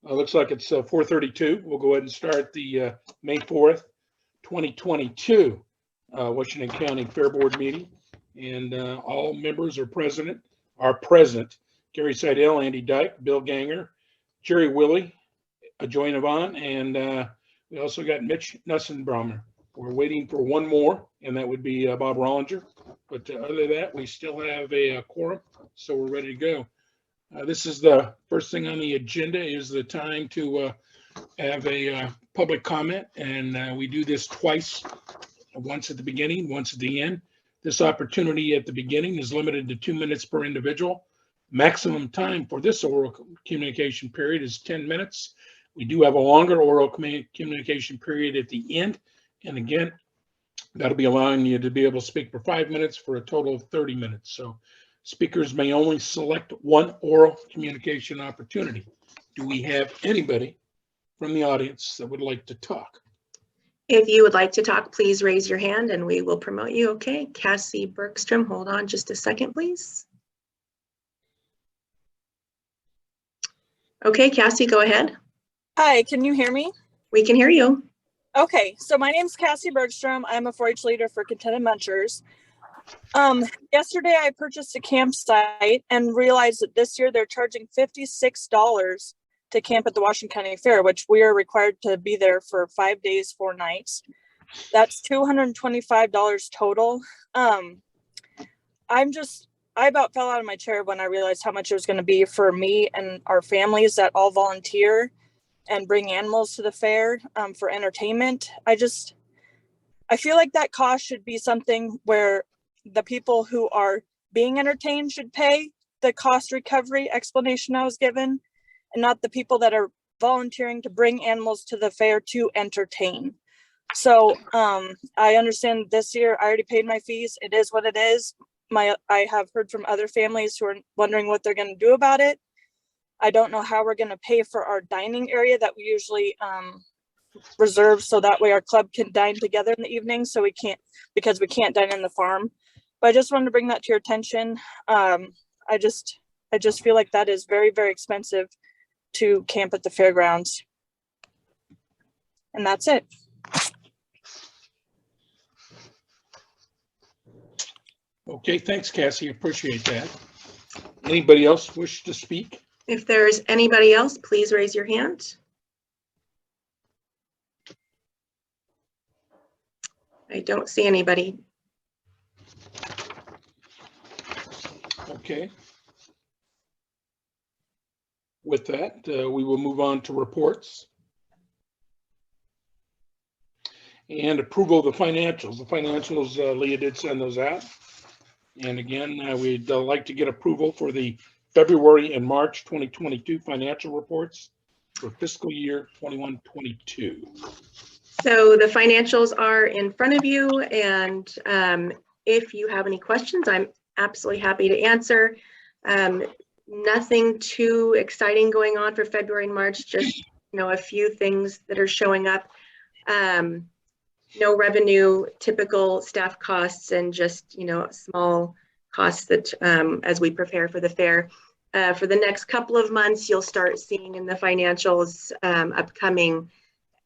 Looks like it's 4:32. We'll go ahead and start the May 4th, 2022 Washington County Fair Board meeting. And all members are present. Gary Seidel, Andy Dyke, Bill Ganger, Jerry Willie, Joy Yvonne, and we also got Mitch Nussenbrommer. We're waiting for one more, and that would be Bob Rollinger. But other than that, we still have a quorum, so we're ready to go. This is the first thing on the agenda is the time to have a public comment, and we do this twice, once at the beginning, once at the end. This opportunity at the beginning is limited to 2 minutes per individual. Maximum time for this oral communication period is 10 minutes. We do have a longer oral communication period at the end. And again, that'll be allowing you to be able to speak for 5 minutes for a total of 30 minutes. So speakers may only select one oral communication opportunity. Do we have anybody from the audience that would like to talk? If you would like to talk, please raise your hand and we will promote you. Okay, Cassie Bergstrom, hold on just a second, please. Okay, Cassie, go ahead. Hi, can you hear me? We can hear you. Okay, so my name is Cassie Bergstrom. I'm a 4-H leader for Contented Munchers. Yesterday I purchased a campsite and realized that this year they're charging $56 to camp at the Washington County Fair, which we are required to be there for 5 days, 4 nights. That's $225 total. I about fell out of my chair when I realized how much it was going to be for me and our families that all volunteer and bring animals to the fair for entertainment. I feel like that cost should be something where the people who are being entertained should pay the cost recovery explanation I was given, and not the people that are volunteering to bring animals to the fair to entertain. So I understand this year I already paid my fees. It is what it is. I have heard from other families who are wondering what they're going to do about it. I don't know how we're going to pay for our dining area that we usually reserve, so that way our club can dine together in the evening. So we can't, because we can't dine in the farm. But I just wanted to bring that to your attention. I just feel like that is very, very expensive to camp at the fairgrounds. And that's it. Okay, thanks, Cassie. Appreciate that. Anybody else wish to speak? If there's anybody else, please raise your hand. I don't see anybody. Okay. With that, we will move on to reports. And approval of the financials. The financials, Leah did send those out. And again, we'd like to get approval for the February and March 2022 financial reports for fiscal year 21-22. So the financials are in front of you, and if you have any questions, I'm absolutely happy to answer. Nothing too exciting going on for February and March, just a few things that are showing up. No revenue, typical staff costs, and just small costs that as we prepare for the fair. For the next couple of months, you'll start seeing in the financials upcoming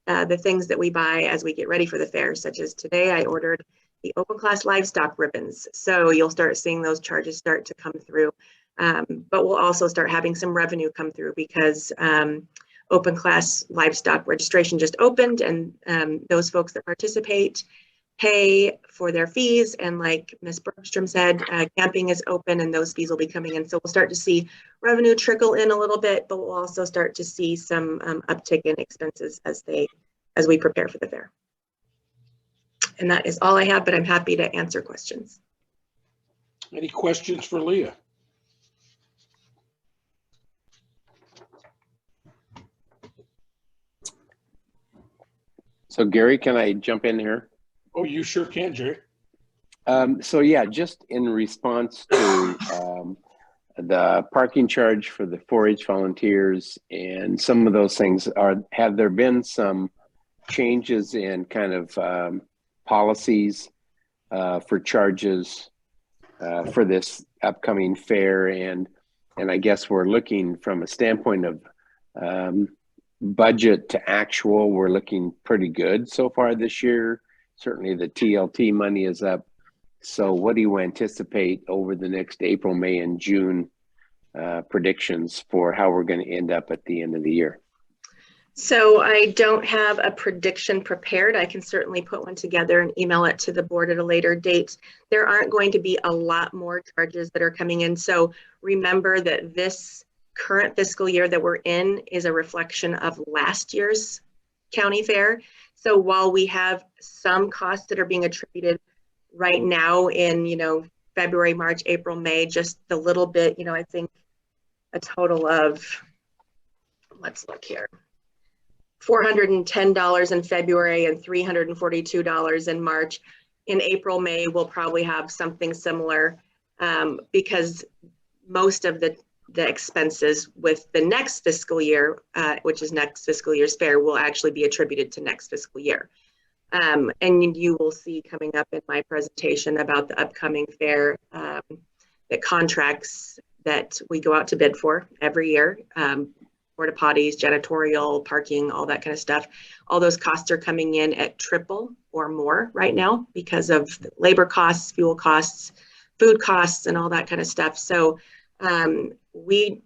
the things that we buy as we get ready for the fair, such as today I ordered the open class livestock ribbons. So you'll start seeing those charges start to come through. But we'll also start having some revenue come through because open class livestock registration just opened, and those folks that participate pay for their fees. And like Ms. Bergstrom said, camping is open and those fees will be coming in. So we'll start to see revenue trickle in a little bit, but we'll also start to see some uptick in expenses as we prepare for the fair. And that is all I have, but I'm happy to answer questions. Any questions for Leah? So Gary, can I jump in here? Oh, you sure can, Jerry. So yeah, just in response to the parking charge for the 4-H volunteers and some of those things, have there been some changes in kind of policies for charges for this upcoming fair? And I guess we're looking from a standpoint of budget to actual, we're looking pretty good so far this year. Certainly the TLT money is up. So what do you anticipate over the next April, May, and June predictions for how we're going to end up at the end of the year? So I don't have a prediction prepared. I can certainly put one together and email it to the board at a later date. There aren't going to be a lot more charges that are coming in. So remember that this current fiscal year that we're in is a reflection of last year's county fair. So while we have some costs that are being attributed right now in, February, March, April, May, just the little bit, I think a total of, let's look here, $410 in February and $342 in March. In April, May, we'll probably have something similar because most of the expenses with the next fiscal year, which is next fiscal year's fair, will actually be attributed to next fiscal year. And you will see coming up in my presentation about the upcoming fair, the contracts that we go out to bid for every year, porta potties, janitorial, parking, all that kind of stuff. All those costs are coming in at triple or more right now because of labor costs, fuel costs, food costs, and all that kind of stuff. So we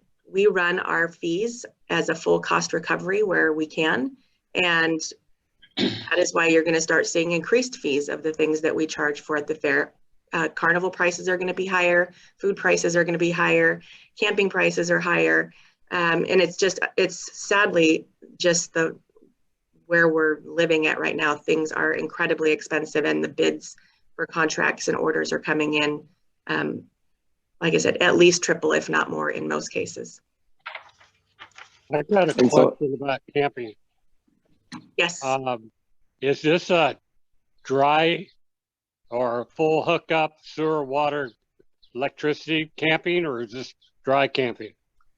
run our fees as a full cost recovery where we can. And that is why you're going to start seeing increased fees of the things that we charge for at the fair. Carnival prices are going to be higher, food prices are going to be higher, camping prices are higher. And it's sadly just where we're living at right now. Things are incredibly expensive and the bids for contracts and orders are coming in, like I said, at least triple, if not more in most cases. I've got a question about camping. Yes. Is this a dry or full hookup, sewer, water, electricity camping, or is this dry camping?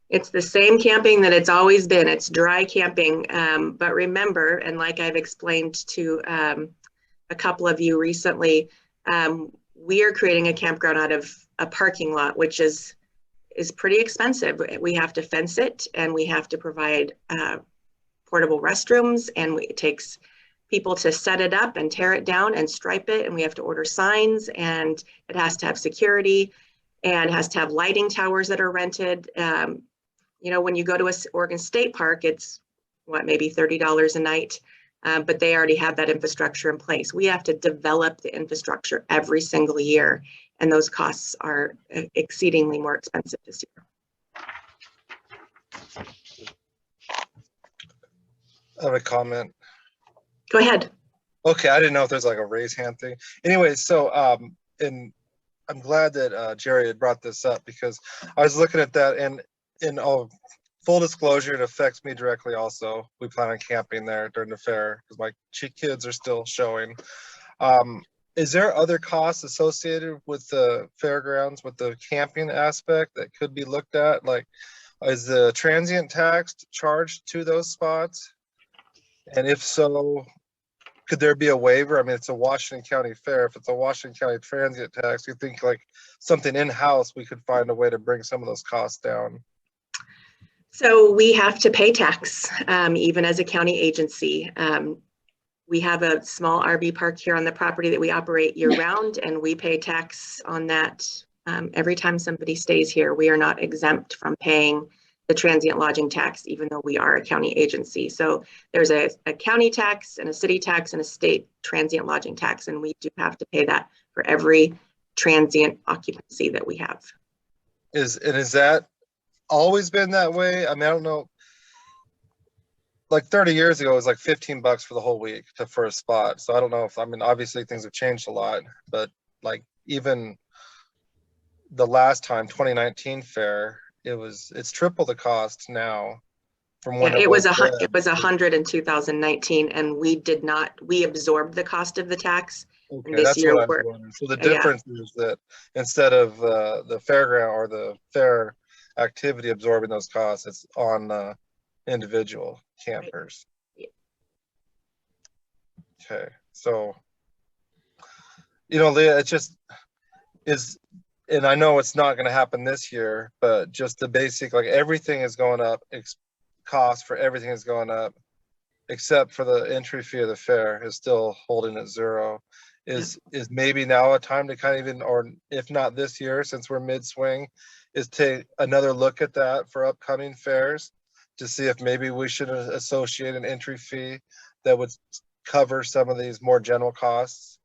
It's the same camping that it's always been. It's dry camping. But remember, and like I've explained to a couple of you recently, we are creating a campground out of a parking lot, which is pretty expensive. We have to fence it and we have to provide portable restrooms, and it takes people to set it up and tear it down and stripe it, and we have to order signs, and it has to have security and has to have lighting towers that are rented. When you go to a Oregon State Park, it's maybe $30 a night, but they already have that infrastructure in place. We have to develop the infrastructure every single year, and those costs are exceedingly more expensive this year. I have a comment. Go ahead. Okay, I didn't know if there's like a raise hand thing. Anyway, so and I'm glad that Jerry had brought this up because I was looking at that, and in full disclosure, it affects me directly also. We plan on camping there during the fair because my kids are still showing. Is there other costs associated with the fairgrounds, with the camping aspect that could be looked at? Like, is the transient tax charged to those spots? And if so, could there be a waiver? I mean, it's a Washington County fair. If it's a Washington County transient tax, you think like something in-house, we could find a way to bring some of those costs down? So we have to pay tax, even as a county agency. We have a small RV park here on the property that we operate year-round, and we pay tax on that every time somebody stays here. We are not exempt from paying the transient lodging tax, even though we are a county agency. So there's a county tax and a city tax and a state transient lodging tax, and we do have to pay that for every transient occupancy that we have. Is that always been that way? I mean, I don't know. Like 30 years ago, it was like $15 for the whole week for a spot. So I don't know if, I mean, obviously things have changed a lot, but like even the last time, 2019 fair, it's triple the cost now from when it was $100 in 2019, and we absorbed the cost of the tax. Okay, and this that's year what I was wondering. So the difference is that instead of the fairground or the fair activity absorbing those costs, it's on individual campers. Right. Yeah. Okay, so Leah, it just is. And I know it's not going to happen this year, but just the basic, like everything is going up cost for everything is going up, except for the entry fee of the fair is still holding at zero. Is maybe now a time to kind of even, or if not this year, since we're mid-swing, is take another look at that for upcoming fairs to see if maybe we should associate an entry fee that would cover some of these more general costs?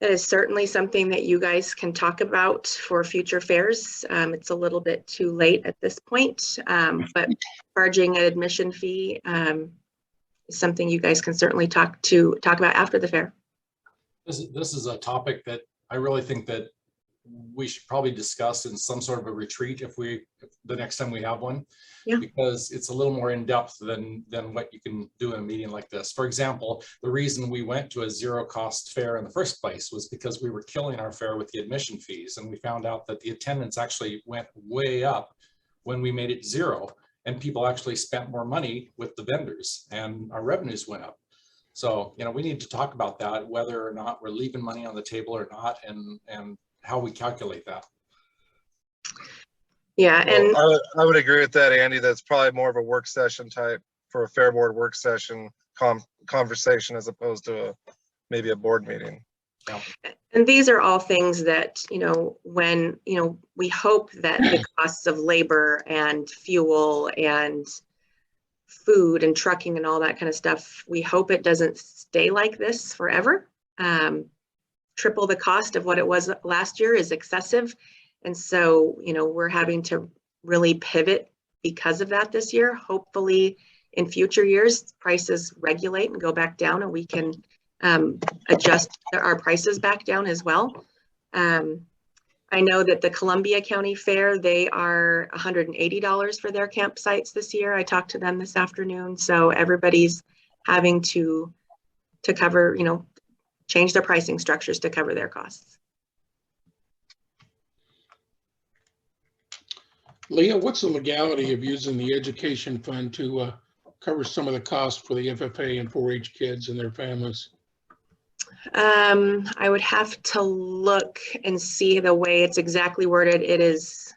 That is certainly something that you guys can talk about for future fairs. It's a little bit too late at this point, but charging an admission fee is something you guys can certainly talk about after the fair. This is a topic that I really think that we should probably discuss in some sort of a retreat if the next time we have one, because it's a little more in depth than what you can do in a meeting like this. For example, the reason we went to a zero cost fair in the first place was because we were killing our fair with the admission fees, and we found out that the attendance actually went way up when we made it zero, and people actually spent more money with the vendors and our revenues went up. So, we need to talk about that, whether or not we're leaving money on the table or not, and how we calculate that. Yeah, and well, I would agree with that, Andy. That's probably more of a work session type for a fair board work session conversation as opposed to maybe a board meeting. Yeah. And these are all things that, when, we hope that the costs of labor and fuel and food and trucking and all that kind of stuff, we hope it doesn't stay like this forever. Triple the cost of what it was last year is excessive. And so, we're having to really pivot because of that this year. Hopefully in future years, prices regulate and go back down and we can adjust our prices back down as well. I know that the Columbia County Fair, they are $180 for their campsites this year. I talked to them this afternoon. So everybody's having to cover, change their pricing structures to cover their costs. Leah, what's the legality of using the education fund to cover some of the costs for the FFA and 4-H kids and their families? I would have to look and see the way it's exactly worded. It is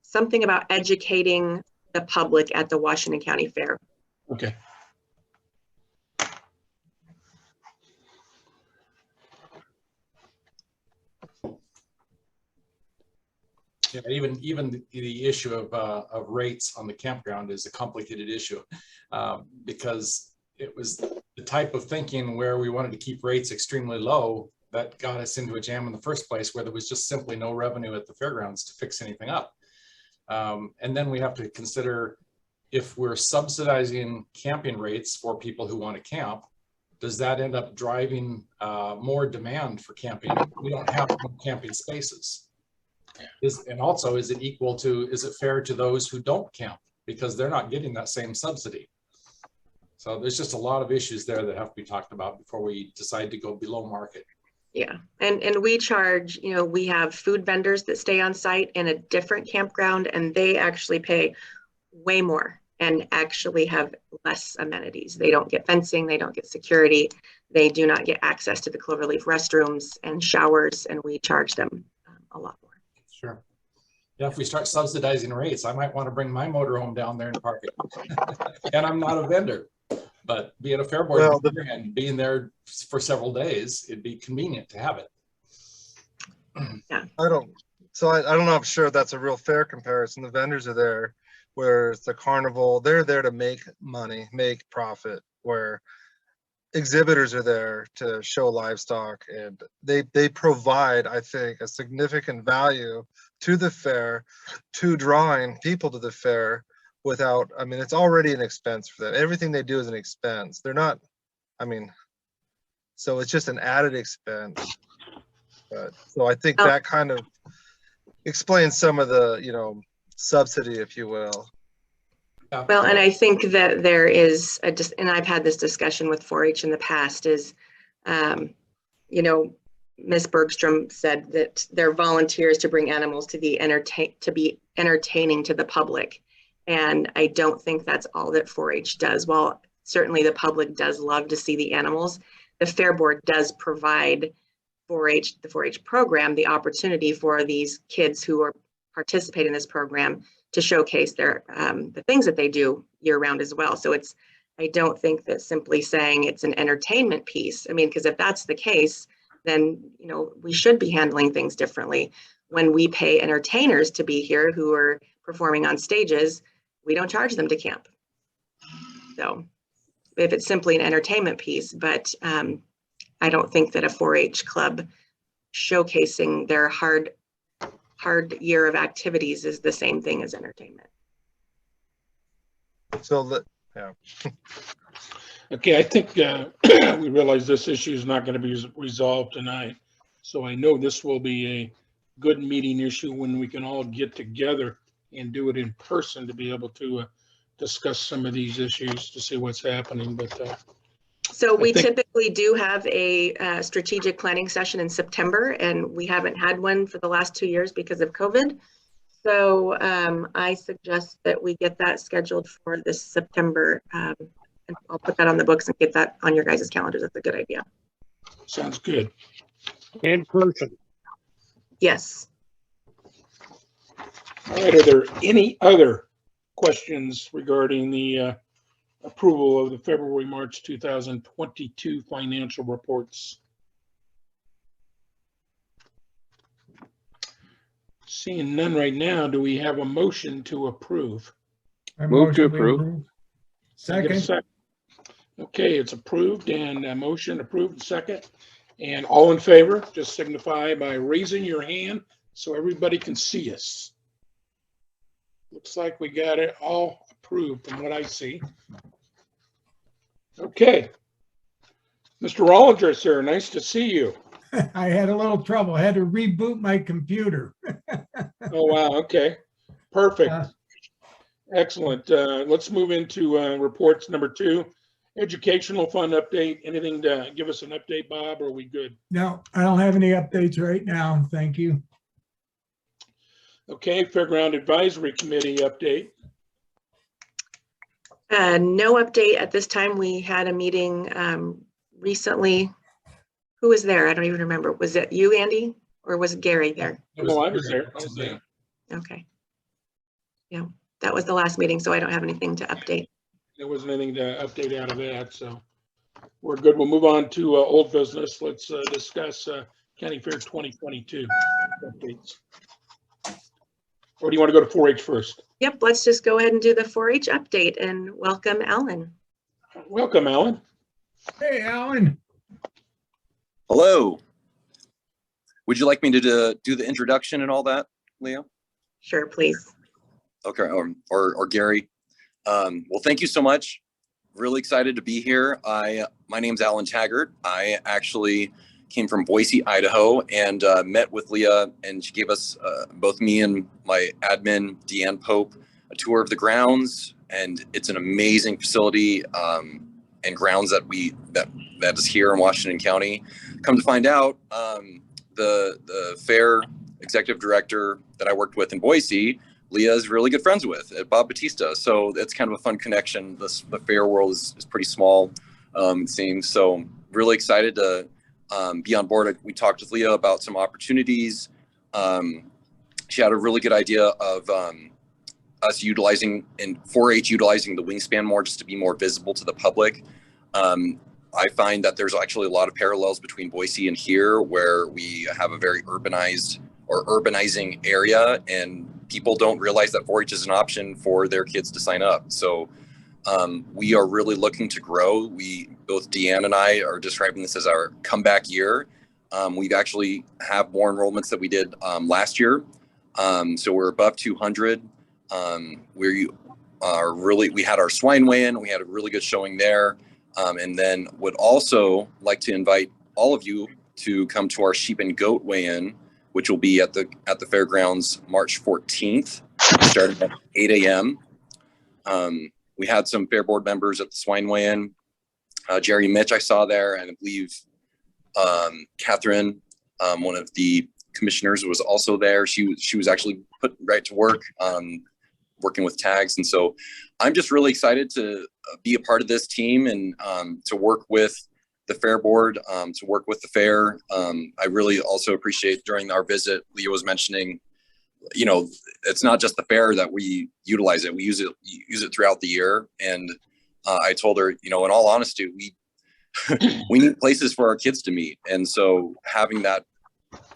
something about educating the public at the Washington County Fair. Okay. Yeah, even the issue of rates on the campground is a complicated issue because it was the type of thinking where we wanted to keep rates extremely low that got us into a jam in the first place, where there was just simply no revenue at the fairgrounds to fix anything up. And then we have to consider, if we're subsidizing camping rates for people who want to camp, does that end up driving more demand for camping? We don't have more camping spaces. And also, is it fair to those who don't camp, because they're not getting that same subsidy? So there's just a lot of issues there that have to be talked about before we decide to go below market. Yeah, and we charge, we have food vendors that stay on site in a different campground, and they actually pay way more and actually have less amenities. They don't get fencing, they don't get security, they do not get access to the Cloverleaf restrooms and showers, and we charge them a lot more. Sure. Yeah, if we start subsidizing rates, I might want to bring my motorhome down there and park it. And I'm not a vendor, but being a fair board member and being there for several days, it'd be convenient to have it. Yeah. I don't know if sure that's a real fair comparison. The vendors are there, whereas the carnival, they're there to make money, make profit, where exhibitors are there to show livestock, and they provide, I think, a significant value to the fair, to drawing people to the fair without, it's already an expense for them. Everything they do is an expense. They're not, so it's just an added expense. So I think that kind of explains some of the, subsidy, if you will. Well, and I think that there is and I've had this discussion with 4-H in the past, is, Ms. Bergstrom said that they're volunteers to bring animals to be entertaining to the public. And I don't think that's all that 4-H does. While certainly the public does love to see the animals, the Fair Board does provide the 4-H program, the opportunity for these kids who are participate in this program to showcase their the things that they do year round as well. So I don't think that simply saying it's an entertainment piece. I mean, because if that's the case, then we should be handling things differently. When we pay entertainers to be here who are performing on stages, we don't charge them to camp. So if it's simply an entertainment piece, but I don't think that a 4-H club showcasing their hard year of activities is the same thing as entertainment. So, yeah. Okay, I think we realize this issue is not going to be resolved tonight. So I know this will be a good meeting issue when we can all get together and do it in person to be able to discuss some of these issues to see what's happening. But so we typically do have a strategic planning session in September, and we haven't had one for the last 2 years because of COVID. So I suggest that we get that scheduled for this September. And I'll put that on the books and get that on your guys' calendars. That's a good idea. sounds good. In person. Yes. All right, are there any other questions regarding the approval of the February, March 2022 financial reports? Seeing none right now, do we have a motion to approve? Move to approve. Second. Okay, it's approved and a motion approved, second. And all in favor, just signify by raising your hand so everybody can see us. Looks like we got it all approved from what I see. Okay. Mr. Rollinger, sir, nice to see you. I had a little trouble. I had to reboot my computer. Oh, wow. Okay. Perfect. Excellent. Let's move into reports number 2. Educational fund update. Anything to give us an update, Bob, or are we good? No, I don't have any updates right now. Thank you. Okay, Fairground Advisory Committee update. No update at this time. We had a meeting recently. Who was there? I don't even remember. Was it you, Andy, or was Gary there? Oh, I was there. I was there. Okay. Yeah, that was the last meeting, so I don't have anything to update. There wasn't anything to update out of that, so we're good. We'll move on to old business. Let's discuss County Fair 2022 updates. Or do you want to go to 4-H first? Yep, let's just go ahead and do the 4-H update and welcome Alan. Welcome, Alan. Hey, Alan. Hello. Would you like me to do the introduction and all that, Leo? Sure, please. Okay, or Gary. Well, thank you so much. Really excited to be here. My name's Alan Taggart. I actually came from Boise, Idaho, and met with Leah, and she gave us, both me and my admin, Deanne Pope, a tour of the grounds, and it's an amazing facility and grounds that is here in Washington County. Come to find out, the fair executive director that I worked with in Boise, Leah is really good friends with, Bob Batista. So it's kind of a fun connection. The fair world is pretty small, it seems. So really excited to be on board. We talked with Leah about some opportunities. She had a really good idea of us utilizing, in 4-H, utilizing the wingspan more just to be more visible to the public. I find that there's actually a lot of parallels between Boise and here, where we have a very urbanized or urbanizing area, and people don't realize that 4-H is an option for their kids to sign up. So we are really looking to grow. Both Deanne and I are describing this as our comeback year. We've actually have more enrollments than we did last year. So we're above 200. We had our swine weigh-in. We had a really good showing there. And then would also like to invite all of you to come to our sheep and goat weigh-in, which will be at the fairgrounds March 14th, starting at 8 a.m. We had some fair board members at the swine weigh-in. Jerry Mitch I saw there, and I believe Catherine, one of the commissioners, was also there. She was actually put right to work, working with tags. And so I'm just really excited to be a part of this team and to work with the fair board, to work with the fair. I really also appreciate during our visit, Leah was mentioning you know, it's not just the fair that we utilize it. We use it throughout the year. And I told her, you know, in all honesty, we need places for our kids to meet. And so having that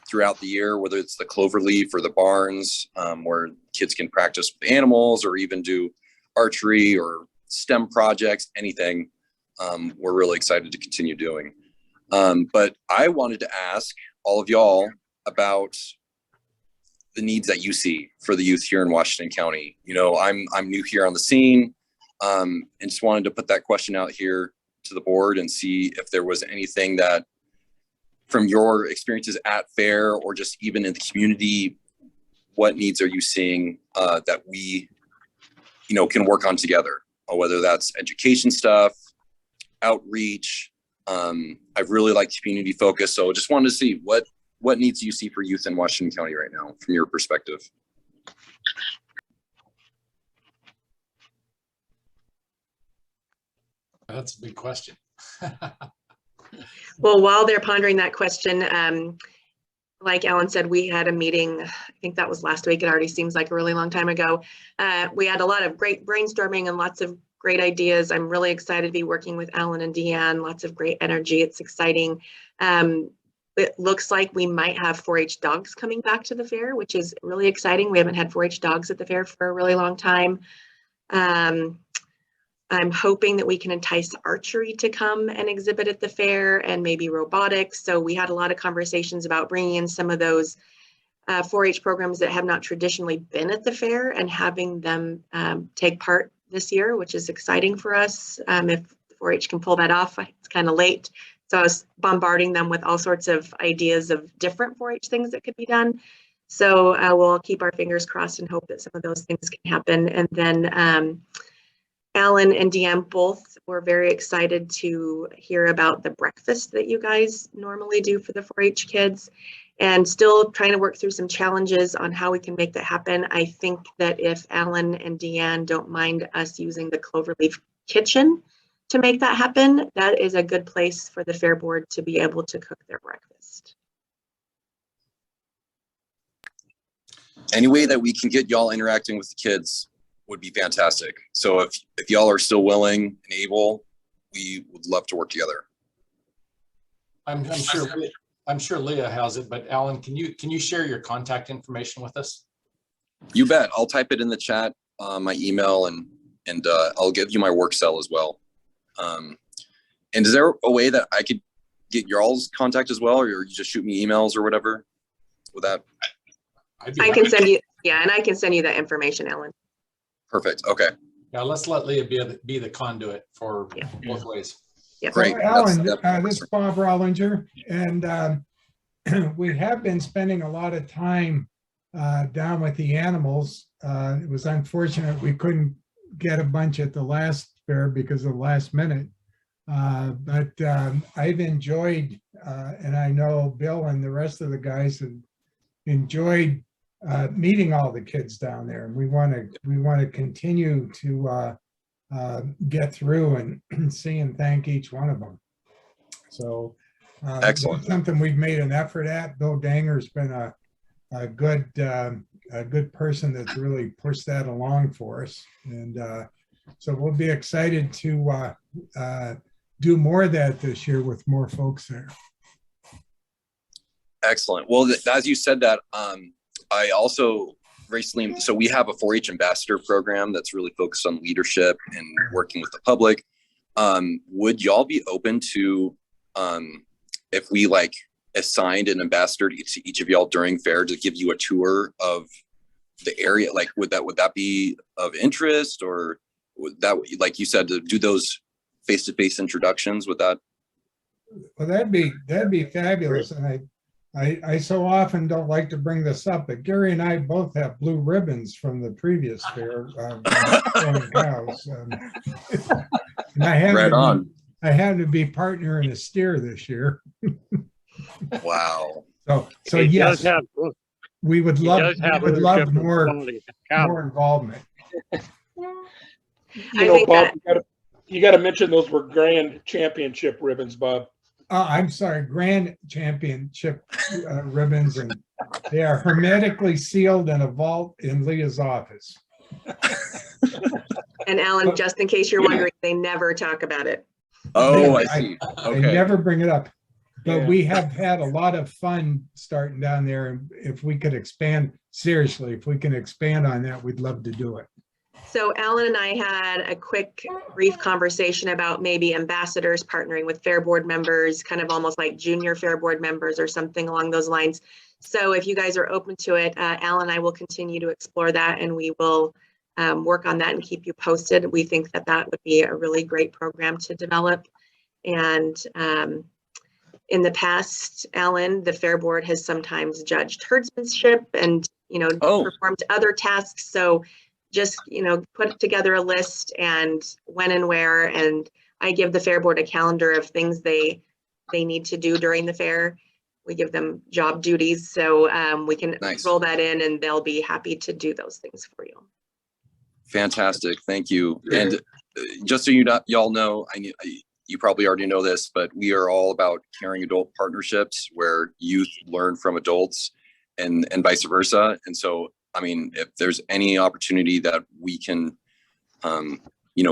throughout the year, whether it's the cloverleaf or the barns, where kids can practice with animals or even do archery or STEM projects, anything, we're really excited to continue doing. But I wanted to ask all of y'all about the needs that you see for the youth here in Washington County. You know, I'm new here on the scene, and just wanted to put that question out here to the board and see if there was anything that, from your experiences at fair or just even in the community, what needs are you seeing that we, you know, can work on together, or whether that's education stuff, outreach. I've really liked community focus. So just wanted to see what needs you see for youth in Washington County right now from your perspective. That's a big question. Well, while they're pondering that question, like Alan said, we had a meeting, I think that was last week. It already seems like a really long time ago. We had a lot of great brainstorming and lots of great ideas. I'm really excited to be working with Alan and Deanne. Lots of great energy. It's exciting. It looks like we might have 4-H dogs coming back to the fair, which is really exciting. We haven't had 4-H dogs at the fair for a really long time. I'm hoping that we can entice archery to come and exhibit at the fair, and maybe robotics. So we had a lot of conversations about bringing in some of those 4-H programs that have not traditionally been at the fair and having them take part this year, which is exciting for us. If 4-H can pull that off, it's kind of late. So I was bombarding them with all sorts of ideas of different 4-H things that could be done. So we'll keep our fingers crossed and hope that some of those things can happen. And then Alan and Deanne both were very excited to hear about the breakfast that you guys normally do for the 4-H kids, and still trying to work through some challenges on how we can make that happen. I think that if Alan and Deanne don't mind us using the Cloverleaf kitchen to make that happen, that is a good place for the fair board to be able to cook their breakfast. Any way that we can get y'all interacting with the kids would be fantastic. So if y'all are still willing and able, we would love to work together. I'm sure Leah has it, but Alan, can you share your contact information with us? You bet. I'll type it in the chat, my email, and I'll give you my work cell as well. And is there a way that I could get y'all's contact as well, or you just shoot me emails or whatever? With that, I can send you, yeah, and I can send you that information, Alan. Perfect. Okay. Yeah, let's let Leah be the conduit for both ways. Yeah. Great. So, Alan, this is Bob Rollinger, and we have been spending a lot of time down with the animals. It was unfortunate we couldn't get a bunch at the last fair because of the last minute, but I've enjoyed, and I know Bill and the rest of the guys have enjoyed meeting all the kids down there, and we want to continue to get through and see and thank each one of them. So excellent. Something we've made an effort at. Bill Danger's been a good person that's really pushed that along for us, and so we'll be excited to do more of that this year with more folks there. Excellent. Well, as you said that, I also recently, so we have a 4-H ambassador program that's really focused on leadership and working with the public. Would y'all be open to, if we like assigned an ambassador to each of y'all during fair to give you a tour of the area? Like, would that be of interest, or would that, like you said, to do those face-to-face introductions? Would that? Well, that'd be fabulous. And I so often don't like to bring this up, but Gary and I both have blue ribbons from the previous fair. Cows. And I had to be partner in a steer this year. Wow. So yes, we would love more involvement. You know, Bob, you got to mention those were grand championship ribbons, Bob. I'm sorry, grand championship ribbons, and they are hermetically sealed in a vault in Leah's office. And Alan, just in case you're wondering, they never talk about it. Oh, I see. I Okay. never bring it up, but Yeah. we have had a lot of fun starting down there. And if we could expand, seriously, if we can expand on that, we'd love to do it. So Alan and I had a quick, brief conversation about maybe ambassadors partnering with Fair Board members, kind of almost like junior Fair Board members or something along those lines. So if you guys are open to it, Alan and I will continue to explore that, and we will work on that and keep you posted. We think that that would be a really great program to develop. And in the past, Alan, the Fair Board has sometimes judged herdsmanship and, performed other tasks. So just, put together a list and when and where, and I give the Fair Board a calendar of things they need to do during the fair. We give them job duties, so we can roll that in, and they'll be happy to do those things for you. Fantastic. Thank you. And just so y'all know, you probably already know this, but we are all about caring adult partnerships where youth learn from adults and vice versa. And so, I mean, if there's any opportunity that we can,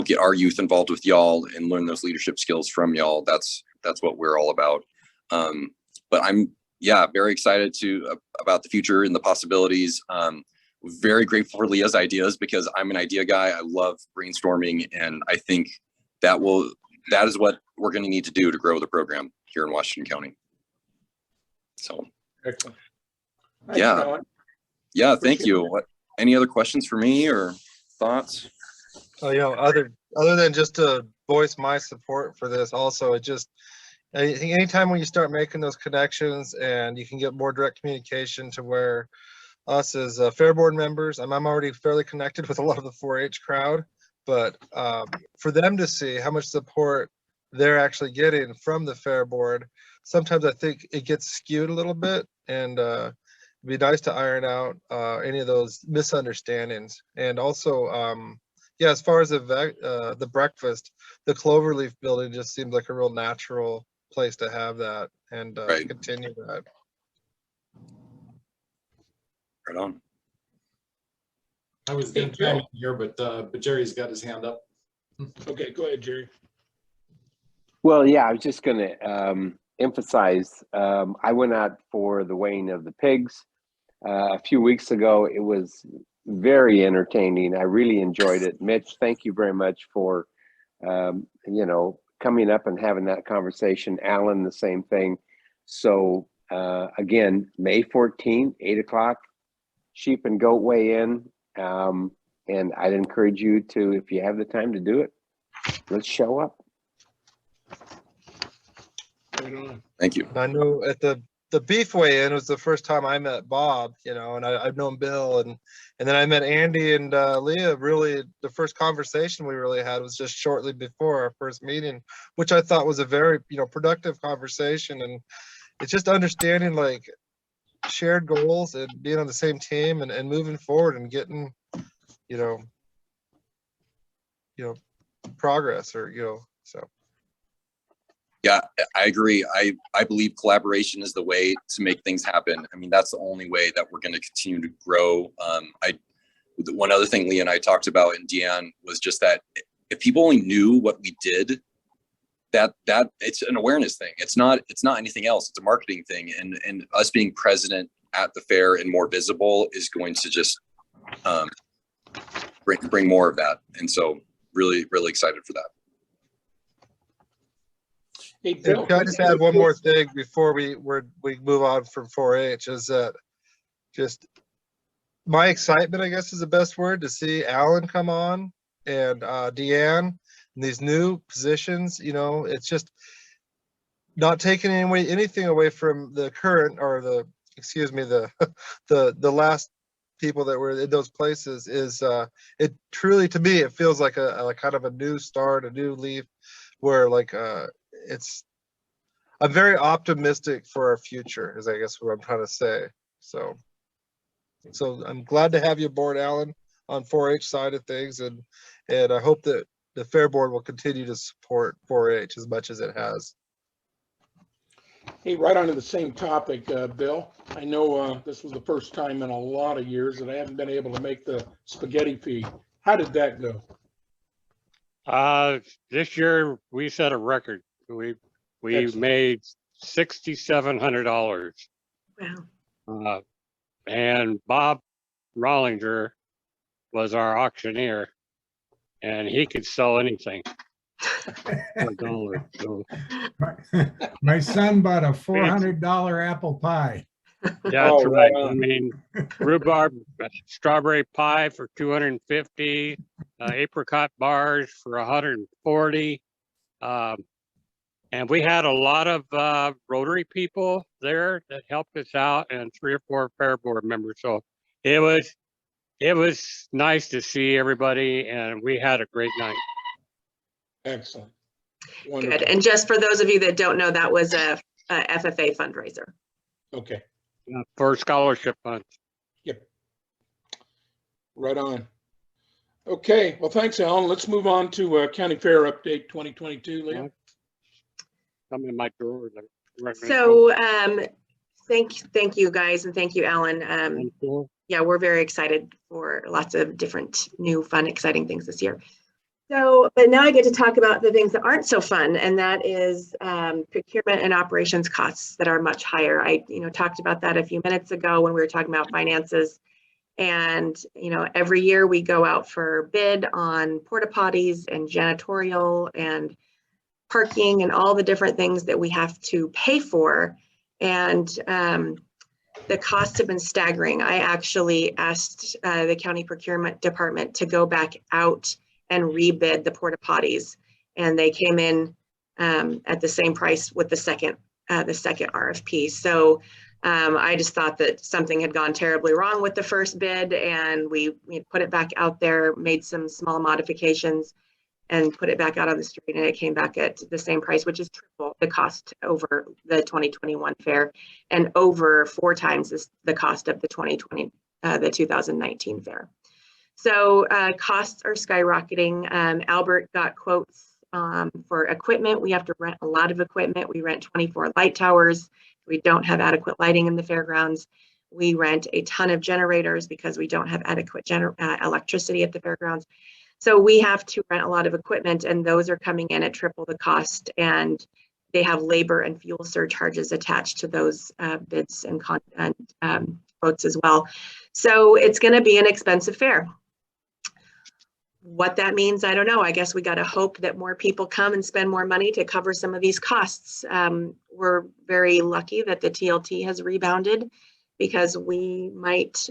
get our youth involved with y'all and learn those leadership skills from y'all, that's what we're all about. But I'm, very excited about the future and the possibilities. Very grateful for Leah's ideas because I'm an idea guy. I love brainstorming, and I think that is what we're going to need to do to grow the program here in Washington County. So, Excellent. Yeah, thank you. Any other questions for me or thoughts? Other than just to voice my support for this, also, I think anytime when you start making those connections and you can get more direct communication to where us as Fair Board members, I'm already fairly connected with a lot of the 4-H crowd, but for them to see how much support they're actually getting from the Fair Board, sometimes I think it gets skewed a little bit, and it'd be nice to iron out any of those misunderstandings. And also, as far as the breakfast, the Cloverleaf building just seems like a real natural place to have that and continue that. Right on. I was going to chime in here, but Jerry's got his hand up. Okay, go ahead, Jerry. Well, I was just going to emphasize, I went out for the weighing of the pigs a few weeks ago. It was very entertaining. I really enjoyed it. Mitch, thank you very much for, coming up and having that conversation. Alan, the same thing. So again, May 14th, 8 o'clock, sheep and goat weigh in. And I'd encourage you to, if you have the time to do it, let's show up. Right on. Thank you. I know at the beef weigh-in was the first time I met Bob, and I've known Bill, and then I met Andy and Leah. Really, the first conversation we really had was just shortly before our first meeting, which I thought was a very, productive conversation. And it's just understanding like shared goals and being on the same team and moving forward and getting, progress so. Yeah, I agree. I believe collaboration is the way to make things happen. I mean, that's the only way that we're going to continue to grow. One other thing Leah and I talked about in Deanne was just that if people only knew what we did, that it's an awareness thing. It's not anything else. It's a marketing thing. And us being present at the fair and more visible is going to just bring more of that. And so really, really excited for that. Hey, Bill, Can I just add one more thing before we move on from 4-H? Is that just my excitement, I guess is the best word, to see Alan come on and Deanne in these new positions. It's just not taking anything away from the current, or the last people that were in those places. Is it truly, to me, it feels like a kind of a new start, a new leaf, where I'm very optimistic for our future, is I guess what I'm trying to say. So I'm glad to have you aboard, Alan, on 4-H side of things, and I hope that the Fair Board will continue to support 4-H as much as it has. Hey, right on to the same topic, Bill. I know this was the first time in a lot of years that I haven't been able to make the spaghetti fee. How did that go? This year we set a record. We Excellent. made $6,700. Wow. And Bob Rollinger was our auctioneer, and he could sell anything for a dollar. So, My son bought a $400 apple pie. yeah, Oh, that's right. right on. I mean, rhubarb strawberry pie for 250, apricot bars for 140. And we had a lot of Rotary people there that helped us out, and 3 or 4 Fair Board members. So it was nice to see everybody, and we had a great night. Excellent. Good. Wonderful. And just for those of you that don't know, that was a FFA fundraiser. Okay. For scholarship funds. Yep. Right on. Okay. Well, thanks, Alan. Let's move on to County Fair Update 2022, Leah. Come in my drawer. So thank you guys, and thank you, Alan. Yeah, we're very excited for lots of different new, fun, exciting things this year. So, but now I get to talk about the things that aren't so fun, and that is procurement and operations costs that are much higher. I, talked about that a few minutes ago when we were talking about finances. And, every year we go out for bid on porta potties and janitorial and parking and all the different things that we have to pay for. And the costs have been staggering. I actually asked the county procurement department to go back out and rebid the porta potties, and they came in at the same price with the second RFP. So I just thought that something had gone terribly wrong with the first bid, and we put it back out there, made some small modifications, and put it back out on the street, and it came back at the same price, which is triple the cost over the 2021 fair, and over 4 times the cost of the 2019 fair. So costs are skyrocketing. Albert got quotes for equipment. We have to rent a lot of equipment. We rent 24 light towers. We don't have adequate lighting in the fairgrounds. We rent a ton of generators because we don't have adequate electricity at the fairgrounds. So we have to rent a lot of equipment, and those are coming in at triple the cost, and they have labor and fuel surcharges attached to those bids and quotes as well. So it's going to be an expensive fair. What that means, I don't know. I guess we got to hope that more people come and spend more money to cover some of these costs. We're very lucky that the TLT has rebounded, because we might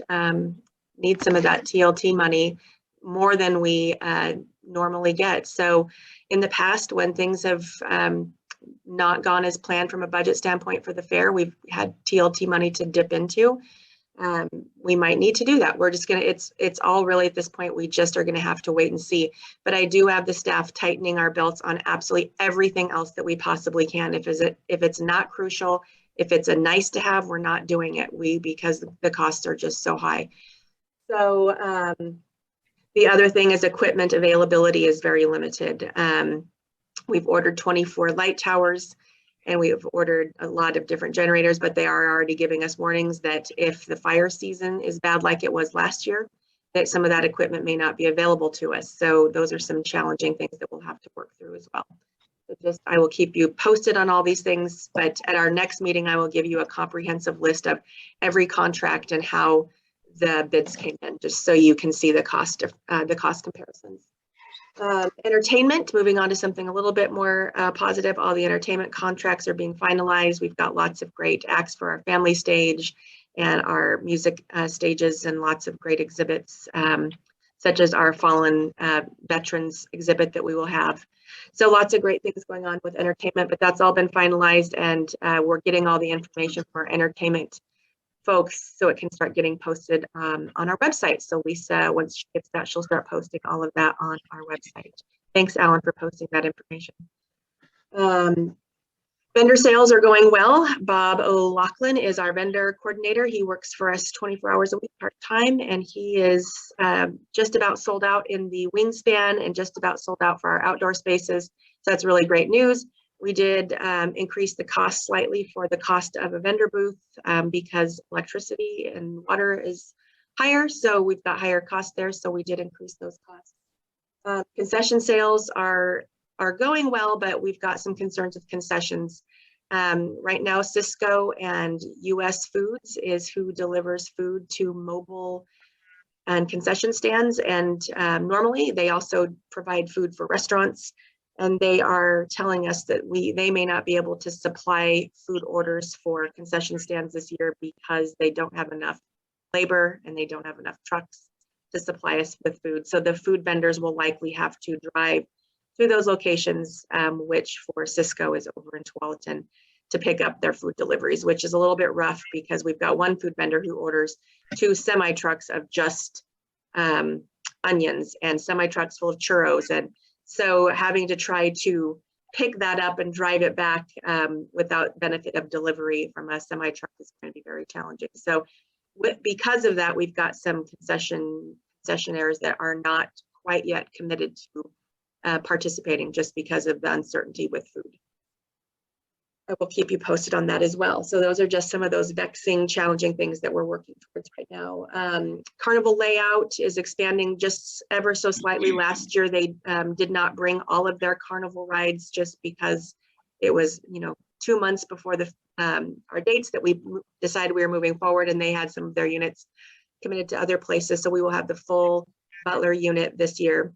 need some of that TLT money more than we normally get. So in the past, when things have not gone as planned from a budget standpoint for the fair, we've had TLT money to dip into. We might need to do that. We're just gonna, it's all really at this point, we just are gonna have to wait and see. But I do have the staff tightening our belts on absolutely everything else that we possibly can. If it's not crucial, if it's a nice to have, we're not doing it. Because the costs are just so high. So the other thing is equipment availability is very limited. We've ordered 24 light towers, and we've ordered a lot of different generators, but they are already giving us warnings that if the fire season is bad like it was last year, that some of that equipment may not be available to us. So those are some challenging things that we'll have to work through as well. So I will keep you posted on all these things, but at our next meeting, I will give you a comprehensive list of every contract and how the bids came in, just so you can see the cost comparisons. Entertainment, moving on to something a little bit more positive. All the entertainment contracts are being finalized. We've got lots of great acts for our family stage and our music stages, and lots of great exhibits, such as our fallen veterans exhibit that we will have. So lots of great things going on with entertainment, but that's all been finalized, and we're getting all the information for entertainment folks so it can start getting posted on our website. So Lisa, once she gets that, she'll start posting all of that on our website. Thanks, Alan, for posting that information. Vendor sales are going well. Bob O'Loughlin is our vendor coordinator. He works for us 24 hours a week part-time, and he is just about sold out in the wingspan and just about sold out for our outdoor spaces. So that's really great news. We did increase the cost slightly for the cost of a vendor booth because electricity and water is higher. So we've got higher costs there. So we did increase those costs. Concession sales are going well, but we've got some concerns with concessions. Right now, Cisco and US Foods is who delivers food to mobile and concession stands. And normally they also provide food for restaurants. And they are telling us that they may not be able to supply food orders for concession stands this year because they don't have enough labor and they don't have enough trucks to supply us with food. So the food vendors will likely have to drive through those locations, which for Cisco is over in Tualatin, to pick up their food deliveries, which is a little bit rough because we've got one food vendor who orders 2 semi trucks of just onions and semi trucks full of churros. And so having to try to pick that up and drive it back without benefit of delivery from a semi truck is going to be very challenging. So because of that, we've got some concessionaires that are not quite yet committed to participating just because of the uncertainty with food. I will keep you posted on that as well. So those are just some of those vexing, challenging things that we're working towards right now. Carnival Layout is expanding just ever so slightly. Last year, they did not bring all of their carnival rides just because it was, 2 months before our dates that we decided we were moving forward, and they had some of their units committed to other places. So we will have the full Butler unit this year,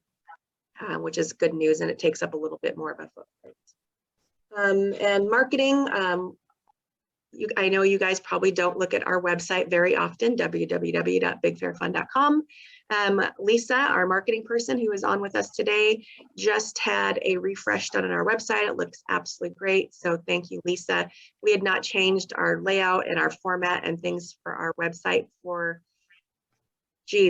which is good news, and it takes up a little bit more of a footprint. And marketing, I know you guys probably don't look at our website very often, www.bigfairfund.com. Lisa, our marketing person who is on with us today, just had a refresh done on our website. It looks absolutely great. So thank you, Lisa. We had not changed our layout and our format and things for our website for,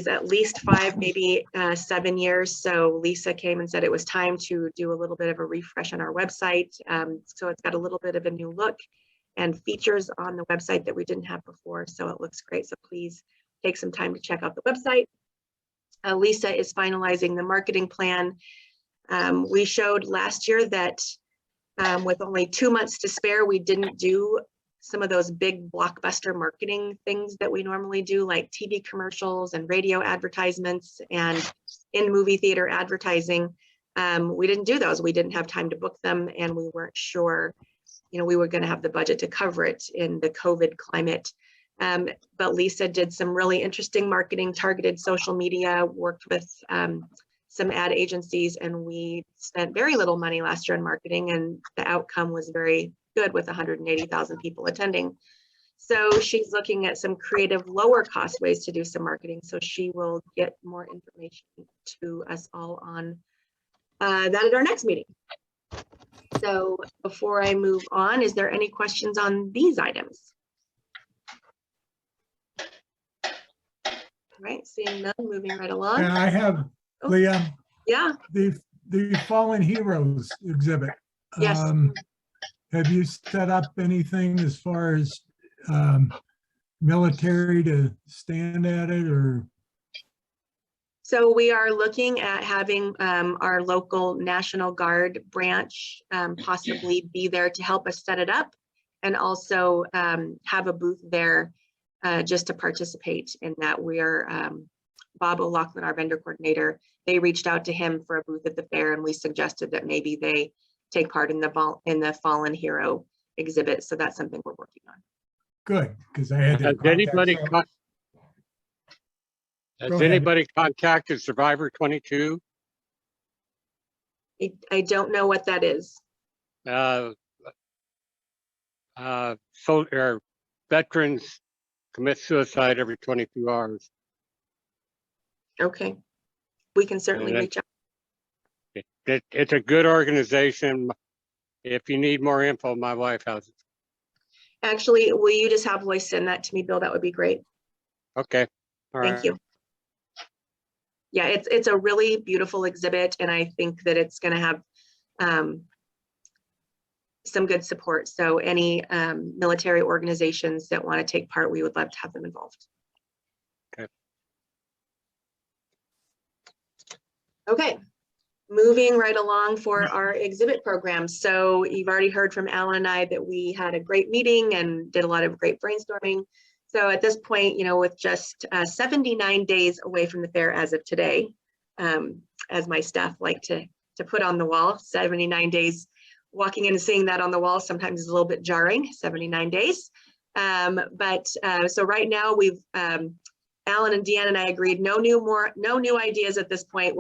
at least 5, maybe 7 years. So Lisa came and said it was time to do a little bit of a refresh on our website. So it's got a little bit of a new look and features on the website that we didn't have before. So it looks great. So please take some time to check out the website. Lisa is finalizing the marketing plan. We showed last year that with only 2 months to spare, we didn't do some of those big blockbuster marketing things that we normally do, like TV commercials and radio advertisements and in movie theater advertising. We didn't do those. We didn't have time to book them, and we weren't sure, we were going to have the budget to cover it in the COVID climate. But Lisa did some really interesting marketing, targeted social media, worked with some ad agencies, and we spent very little money last year on marketing, and the outcome was very good with 180,000 people attending. So she's looking at some creative, lower cost ways to do some marketing. So she will get more information to us all on that at our next meeting. So before I move on, is there any questions on these items? All right, seeing none, moving right along. And I have, Leah, Yeah. the Fallen Heroes exhibit. Yes. Have you set up anything as far as military to stand at it, or? So we are looking at having our local National Guard branch possibly be there to help us set it up, and also have a booth there just to participate in that. We are, Bob O'Loughlin, our vendor coordinator, they reached out to him for a booth at the fair, and we suggested that maybe they take part in the Fallen Hero exhibit. So that's something we're working on. Good, because I had to Has anybody contacted Survivor 22? I don't know what that is. Veterans commit suicide every 22 hours. Okay, we can certainly reach out. It's a good organization. If you need more info, my wife has it. Actually, will you just have Lois send that to me, Bill? That would be great. Okay. All right. Thank you. Yeah, it's a really beautiful exhibit, and I think that it's going to have some good support. So any military organizations that want to take part, we would love to have them involved. Okay. Okay. moving right along for our exhibit program. So you've already heard from Alan and I that we had a great meeting and did a lot of great brainstorming. So at this point, with just 79 days away from the fair as of today, as my staff like to put on the wall, 79 days, walking in and seeing that on the wall sometimes is a little bit jarring, 79 days. So right now we've, Alan and Deanna and I agreed, no new ideas at this point.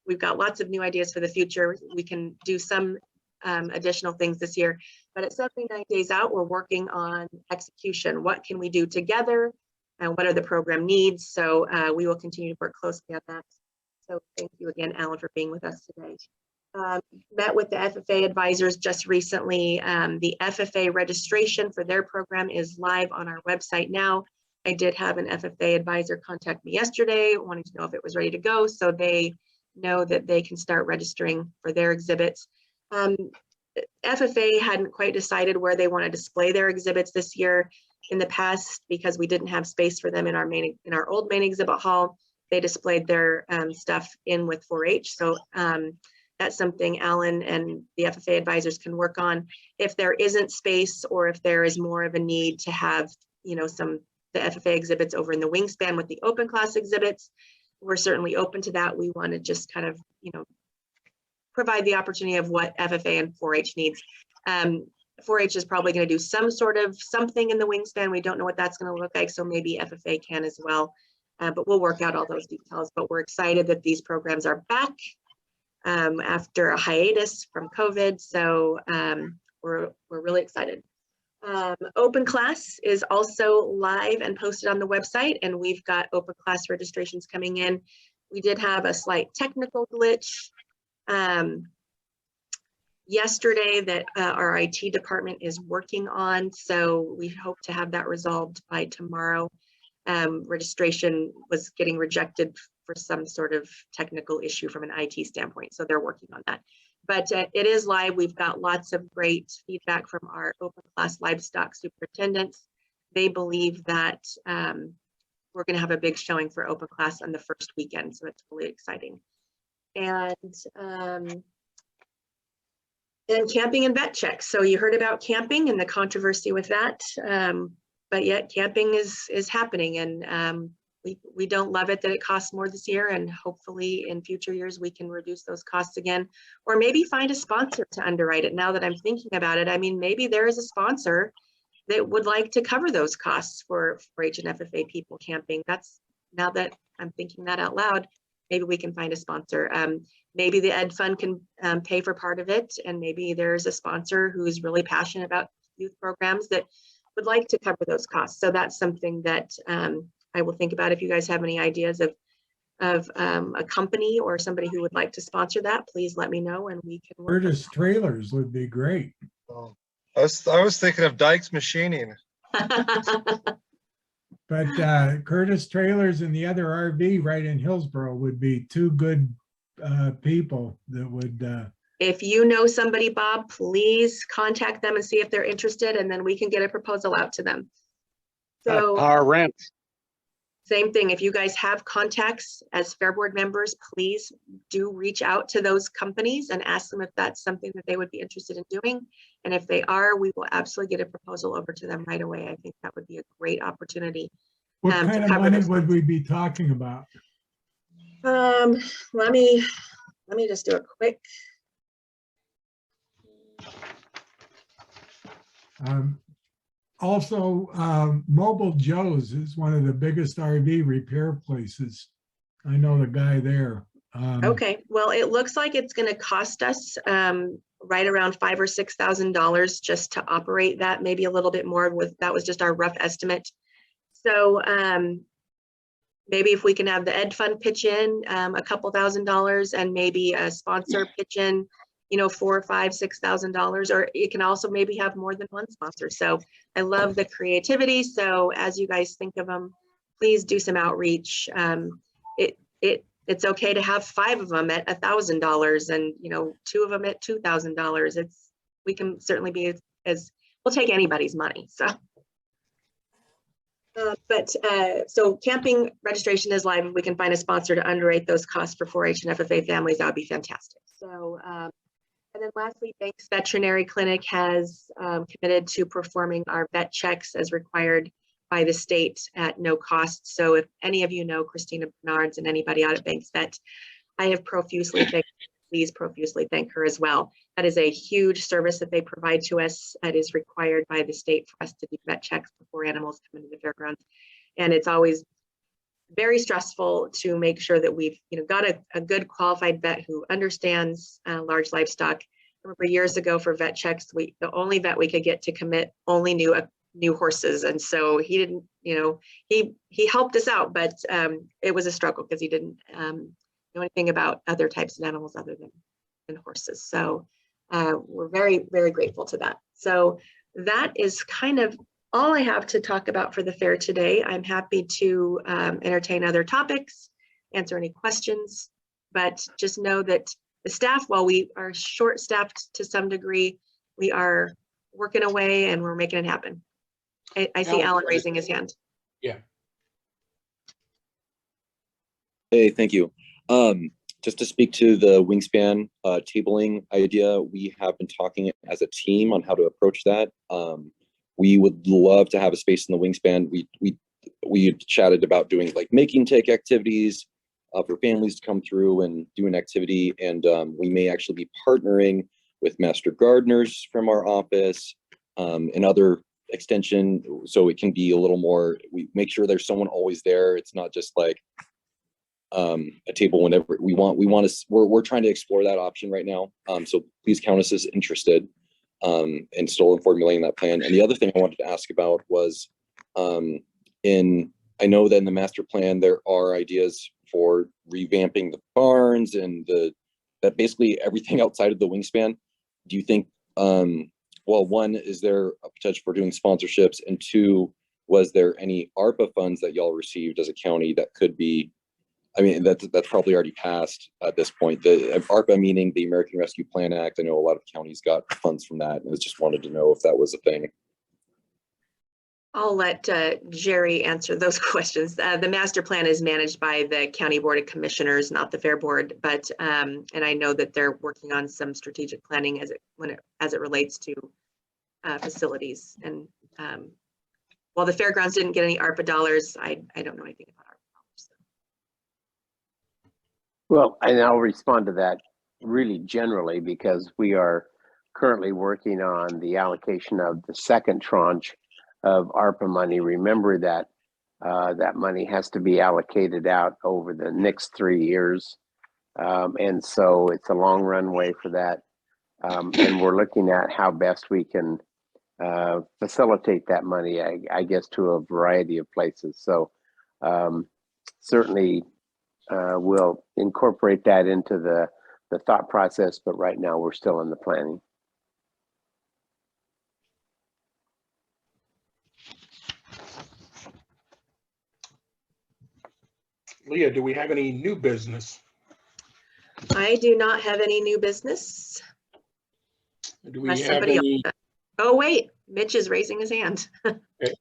We've got lots of new ideas for the future. We can do some additional things this year, but at 79 days out, we're working on execution. What can we do together? And what are the program needs? So we will continue to work closely on that. So thank you again, Alan, for being with us today. Met with the FFA advisors just recently. The FFA registration for their program is live on our website now. I did have an FFA advisor contact me yesterday, wanting to know if it was ready to go, so they know that they can start registering for their exhibits. FFA hadn't quite decided where they want to display their exhibits this year. In the past, because we didn't have space for them in our old main exhibit hall, they displayed their stuff in with 4-H. So that's something Alan and the FFA advisors can work on. If there isn't space, or if there is more of a need to have, the FFA exhibits over in the wingspan with the open class exhibits, we're certainly open to that. We want to just kind of, provide the opportunity of what FFA and 4-H needs. 4-H is probably going to do some sort of something in the wingspan. We don't know what that's going to look like, so maybe FFA can as well. But we'll work out all those details. But we're excited that these programs are back after a hiatus from COVID. So we're really excited. Open class is also live and posted on the website, and we've got open class registrations coming in. We did have a slight technical glitch yesterday that our IT department is working on, so we hope to have that resolved by tomorrow. Registration was getting rejected for some sort of technical issue from an IT standpoint, so they're working on that. But it is live. We've got lots of great feedback from our open class livestock superintendents. They believe that we're going to have a big showing for open class on the first weekend, so it's really exciting. And camping and vet checks. So you heard about camping and the controversy with that, but yet camping is happening, and we don't love it that it costs more this year, and hopefully in future years we can reduce those costs again, or maybe find a sponsor to underwrite it. Now that I'm thinking about it, I mean, maybe there is a sponsor that would like to cover those costs for H and FFA people camping. That's, now that I'm thinking that out loud, maybe we can find a sponsor. Maybe the Ed Fund can pay for part of it, and maybe there's a sponsor who is really passionate about youth programs that would like to cover those costs. So that's something that I will think about. If you guys have any ideas of a company or somebody who would like to sponsor that, please let me know, and we can work. Curtis Trailers would be great. Oh, I was thinking of Dykes Machining. But Curtis Trailers and the other RV right in Hillsborough would be two good people that would. If you know somebody, Bob, please contact them and see if they're interested, and then we can get a proposal out to them. So Our rent. same thing, if you guys have contacts as Fair Board members, please do reach out to those companies and ask them if that's something that they would be interested in doing. And if they are, we will absolutely get a proposal over to them right away. I think that would be a great opportunity. What kind of money would we be talking about? Let me just do a quick. Also, Mobile Joe's is one of the biggest RV repair places. I know the guy there. Okay, well, it looks like it's going to cost us right around $5,000 or $6,000 just to operate that, maybe a little bit more. That was just our rough estimate. So maybe if we can have the Ed Fund pitch in a couple $1,000s, and maybe a sponsor pitch in, $4,000 or $5,000, $6,000, or it can also maybe have more than one sponsor. So I love the creativity. So as you guys think of them, please do some outreach. It's okay to have 5 of them at $1,000 and 2 of them at $2,000. We can certainly be we'll take anybody's money. So So camping registration is live. If we can find a sponsor to underwrite those costs for 4-H and FFA families, that would be fantastic. So, and then lastly, Banks Veterinary Clinic has committed to performing our vet checks as required by the state at no cost. So if any of you know Christina Bernards and anybody out at Banks Vet, I have profusely thanked her. Please profusely thank her as well. That is a huge service that they provide to us. That is required by the state for us to do vet checks before animals come into the fairgrounds. And it's always very stressful to make sure that we've got a good qualified vet who understands large livestock. I remember years ago for vet checks, the only vet we could get to commit only knew horses. And so he didn't, he helped us out, but it was a struggle because he didn't know anything about other types of animals other than horses. So we're very, very grateful to that. So that is kind of all I have to talk about for the fair today. I'm happy to entertain other topics, answer any questions, but just know that the staff, while we are short-staffed to some degree, we are working away and we're making it happen. I see Alan raising his hand. Yeah. Hey, thank you. Just to speak to the wingspan tabling idea, we have been talking as a team on how to approach that. We would love to have a space in the wingspan. We chatted about doing like making take activities for families to come through and do an activity, and we may actually be partnering with master gardeners from our office and other extension, so it can be a little more. We make sure there's someone always there. It's not just like a table whenever we want. We're trying to explore that option right now. So please count us as interested and still in formulating that plan. And the other thing I wanted to ask about was I know that in the master plan there are ideas for revamping the barns and that basically everything outside of the wingspan. Do you think well, one, is there a potential for doing sponsorships, and two, was there any ARPA funds that y'all received as a county that could be, I mean, that's probably already passed at this point. The ARPA meaning the American Rescue Plan Act. I know a lot of counties got funds from that, and I just wanted to know if that was a thing. I'll let Jerry answer those questions. The master plan is managed by the County Board of Commissioners, not the Fair Board, but and I know that they're working on some strategic planning as it relates to facilities. And while the fairgrounds didn't get any ARPA dollars, I don't know anything about ARPA dollars. So. Well, and I'll respond to that really generally, because we are currently working on the allocation of the second tranche of ARPA money. Remember that that money has to be allocated out over the next 3 years. And so it's a long runway for that. And we're looking at how best we can facilitate that money, I guess, to a variety of places. So certainly we'll incorporate that into the thought process, but right now we're still in the planning. Leah, do we have any new business? I do not have any new business. Do we have any? Oh, wait, Mitch is raising his hand. Okay.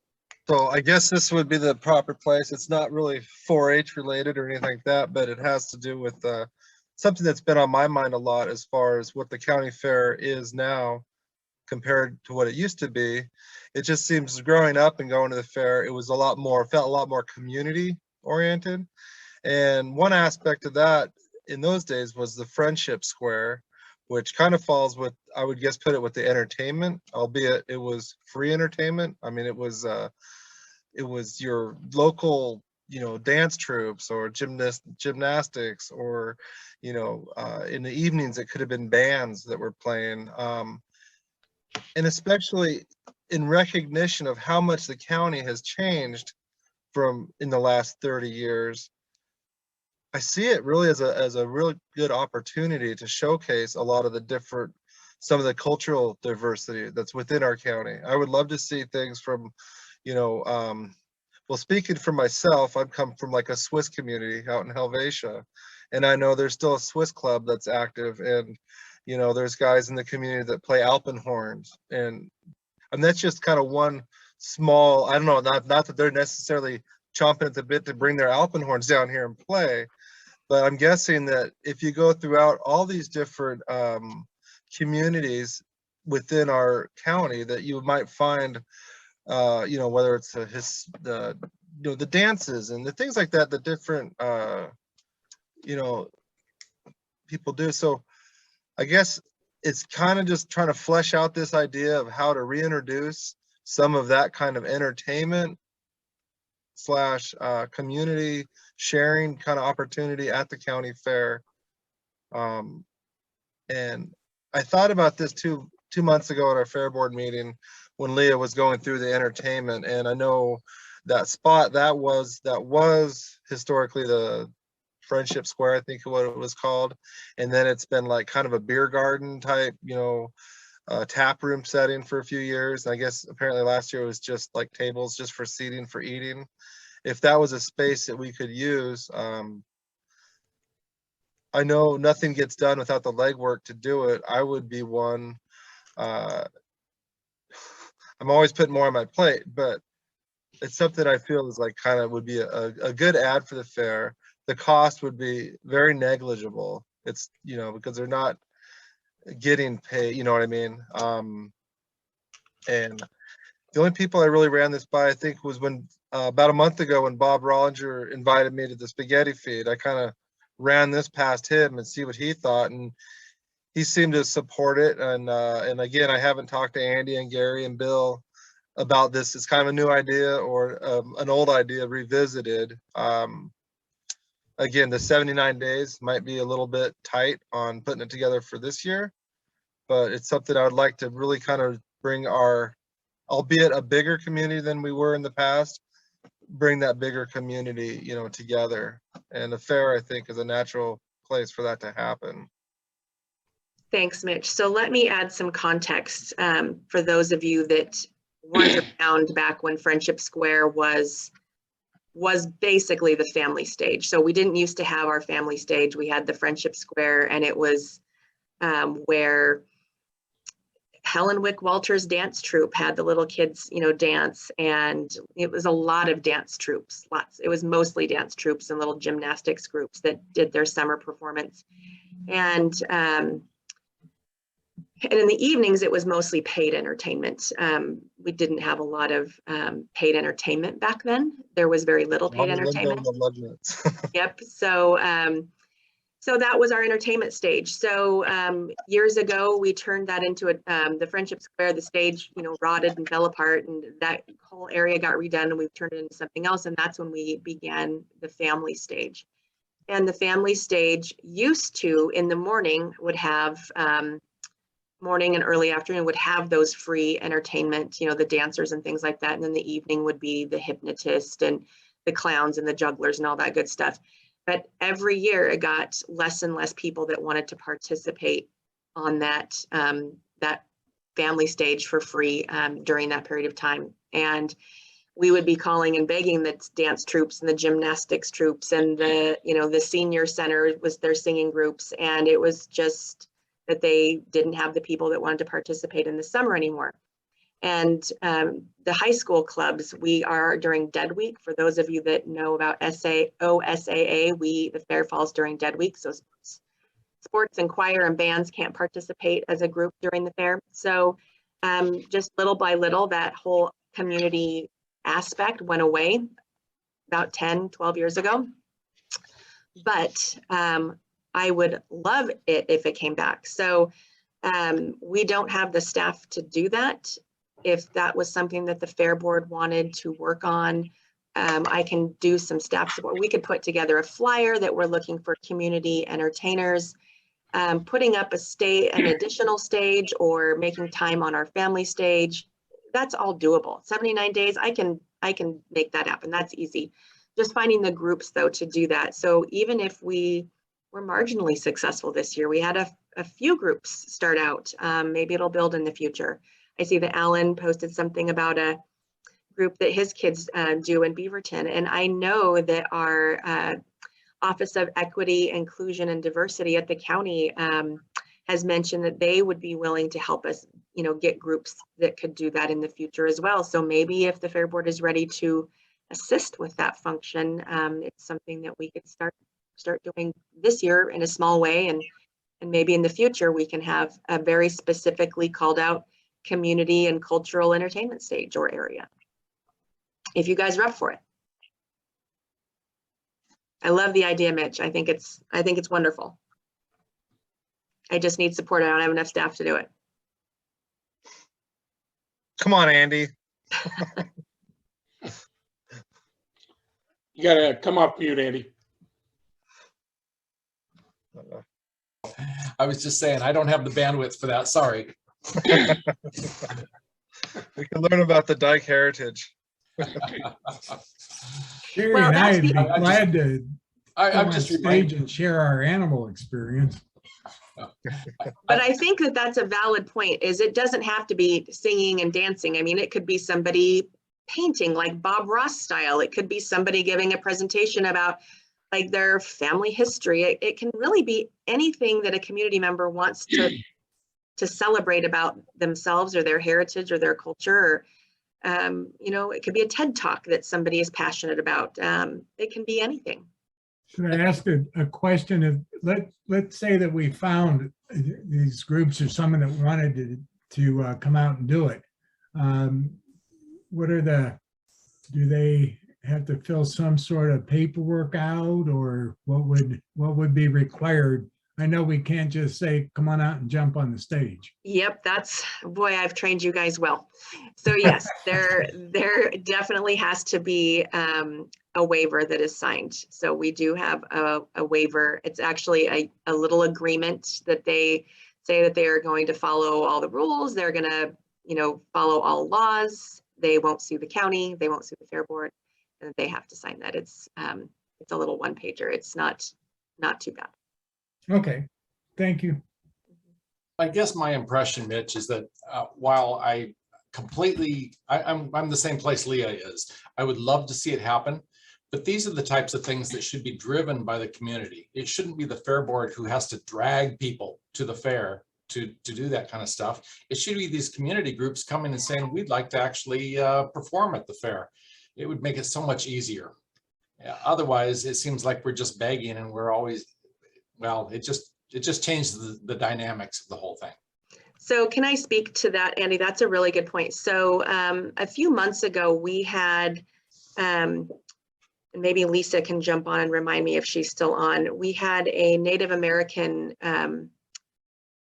So I guess this would be the proper place. It's not really 4-H related or anything like that, but it has to do with something that's been on my mind a lot as far as what the county fair is now compared to what it used to be. It just seems growing up and going to the fair, it was felt a lot more community oriented. And one aspect of that in those days was the Friendship Square, which kind of falls with, I would guess, put it with the entertainment, albeit it was free entertainment. I mean, it was your local, dance troops or gymnastics, or, in the evenings, it could have been bands that were playing. And especially in recognition of how much the county has changed from in the last 30 years, I see it really as a really good opportunity to showcase a lot of some of the cultural diversity that's within our county. I would love to see things from, well, speaking for myself, I've come from like a Swiss community out in Helvetia, and I know there's still a Swiss club that's active, and there's guys in the community that play Alpenhorns, and that's just kind of one small, I don't know, not that they're necessarily chomping at the bit to bring their alpenhorns down here and play, but I'm guessing that if you go throughout all these different communities within our county, that you might find, you know, whether it's the you know, the dances and the things like that, the different you know, people do. So I guess it's kind of just trying to flesh out this idea of how to reintroduce some of that kind of entertainment slash community sharing kind of opportunity at the county fair. And I thought about this 2 months ago at our fair board meeting when Leah was going through the entertainment, and I know that spot that was historically the Friendship Square, I think what it was called, and then it's been like kind of a beer garden type, you know, tap room setting for a few years. And I guess apparently last year it was just like tables just for seating for eating. If that was a space that we could use, I know nothing gets done without the legwork to do it. I would be one. I'm always putting more on my plate, but it's something I feel is like kind of would be a good ad for the fair. The cost would be very negligible. It's, you know, because they're not getting paid, you know what I mean? And the only people I really ran this by, I think, was when about a month ago when Bob Rollinger invited me to the spaghetti feed. I kind of ran this past him and see what he thought, and he seemed to support it. And again, I haven't talked to Andy and Gary and Bill about this. It's kind of a new idea or an old idea revisited. Again, the 79 days might be a little bit tight on putting it together for this year, but it's something I would like to really kind of bring our, albeit a bigger community than we were in the past, bring that bigger community, you know, together. And the fair, I think, is a natural place for that to happen. Thanks, Mitch. So let me add some context for those of you that weren't around back when Friendship Square was basically the family stage. So we didn't used to have our family stage. We had the Friendship Square, and it was where Helen Wick Walter's dance troupe had the little kids, you know, dance, and it was a lot of dance troupes. Lots. It was mostly dance troupes and little gymnastics groups that did their summer performance, and in the evenings it was mostly paid entertainment. We didn't have a lot of paid entertainment back then. There was very little paid entertainment. Yep. So that was our entertainment stage. So years ago, we turned that into the Friendship Square. The stage, you know, rotted and fell apart, and that whole area got redone, and we've turned it into something else. And that's when we began the family stage. And the family stage used to, in the morning, would have morning and early afternoon would have those free entertainment, you know, the dancers and things like that. And then the evening would be the hypnotist and the clowns and the jugglers and all that good stuff. But every year it got less and less people that wanted to participate on that that family stage for free during that period of time. And we would be calling and begging the dance troops and the gymnastics troops and the, you know, the senior center was their singing groups. And it was just that they didn't have the people that wanted to participate in the summer anymore. And the high school clubs, we are during Dead Week. For those of you that know about OSAA, the fair falls during Dead Week. So sports and choir and bands can't participate as a group during the fair. So just little by little, that whole community aspect went away about 10, 12 years ago. But I would love it if it came back. So we don't have the staff to do that. If that was something that the fair board wanted to work on, I can do some staff support. We could put together a flyer that we're looking for community entertainers, putting up an additional stage or making time on our family stage. That's all doable. 79 days, I can make that happen. That's easy. Just finding the groups though to do that. So even if we were marginally successful this year, we had a few groups start out. Maybe it'll build in the future. I see that Alan posted something about a group that his kids do in Beaverton. And I know that our Office of Equity, Inclusion, and Diversity at the county has mentioned that they would be willing to help us, get groups that could do that in the future as well. So maybe if the Fair Board is ready to assist with that function, it's something that we could start doing this year in a small way, and maybe in the future we can have a very specifically called out community and cultural entertainment stage or area, if you guys are up for it. I love the idea, Mitch. I think it's wonderful. I just need support. I don't have enough staff to do it. Come on, Andy. You gotta come off mute, Andy. I was just saying, I don't have the bandwidth for that. Sorry. We can learn about the Dyke heritage. Sherry Well, and that's I'd be the- glad to come I'm on just stage reminding. and share our animal experience. But I think that that's a valid point, is it doesn't have to be singing and dancing. I mean, it could be somebody painting like Bob Ross style. It could be somebody giving a presentation about like their family history. It can really be anything that a community member wants to celebrate about themselves or their heritage or their culture. Or, it could be a TED Talk that somebody is passionate about. It can be anything. Could I ask a question? Of let's say that we found these groups or someone that wanted to come out and do it. Do they have to fill some sort of paperwork out, or what would be required? I know we can't just say, come on out and jump on the stage. Yep, boy, I've trained you guys well. So yes, there definitely has to be a waiver that is signed. So we do have a waiver. It's actually a little agreement that they say that they are going to follow all the rules. They're going to, follow all laws. They won't sue the county. They won't sue the Fair Board, and they have to sign that. It's a little one pager. It's not too bad. Okay, thank you. I guess my impression, Mitch, is that while I'm the same place Leah is. I would love to see it happen, but these are the types of things that should be driven by the community. It shouldn't be the Fair Board who has to drag people to the fair to do that kind of stuff. It should be these community groups coming and saying, we'd like to actually perform at the fair. It would make it so much easier. Yeah, otherwise, it seems like we're just begging and we're always, well, it just changes the dynamics of the whole thing. So can I speak to that, Andy? That's a really good point. So a few months ago, we had, and maybe Lisa can jump on and remind me if she's still on. We had a Native American,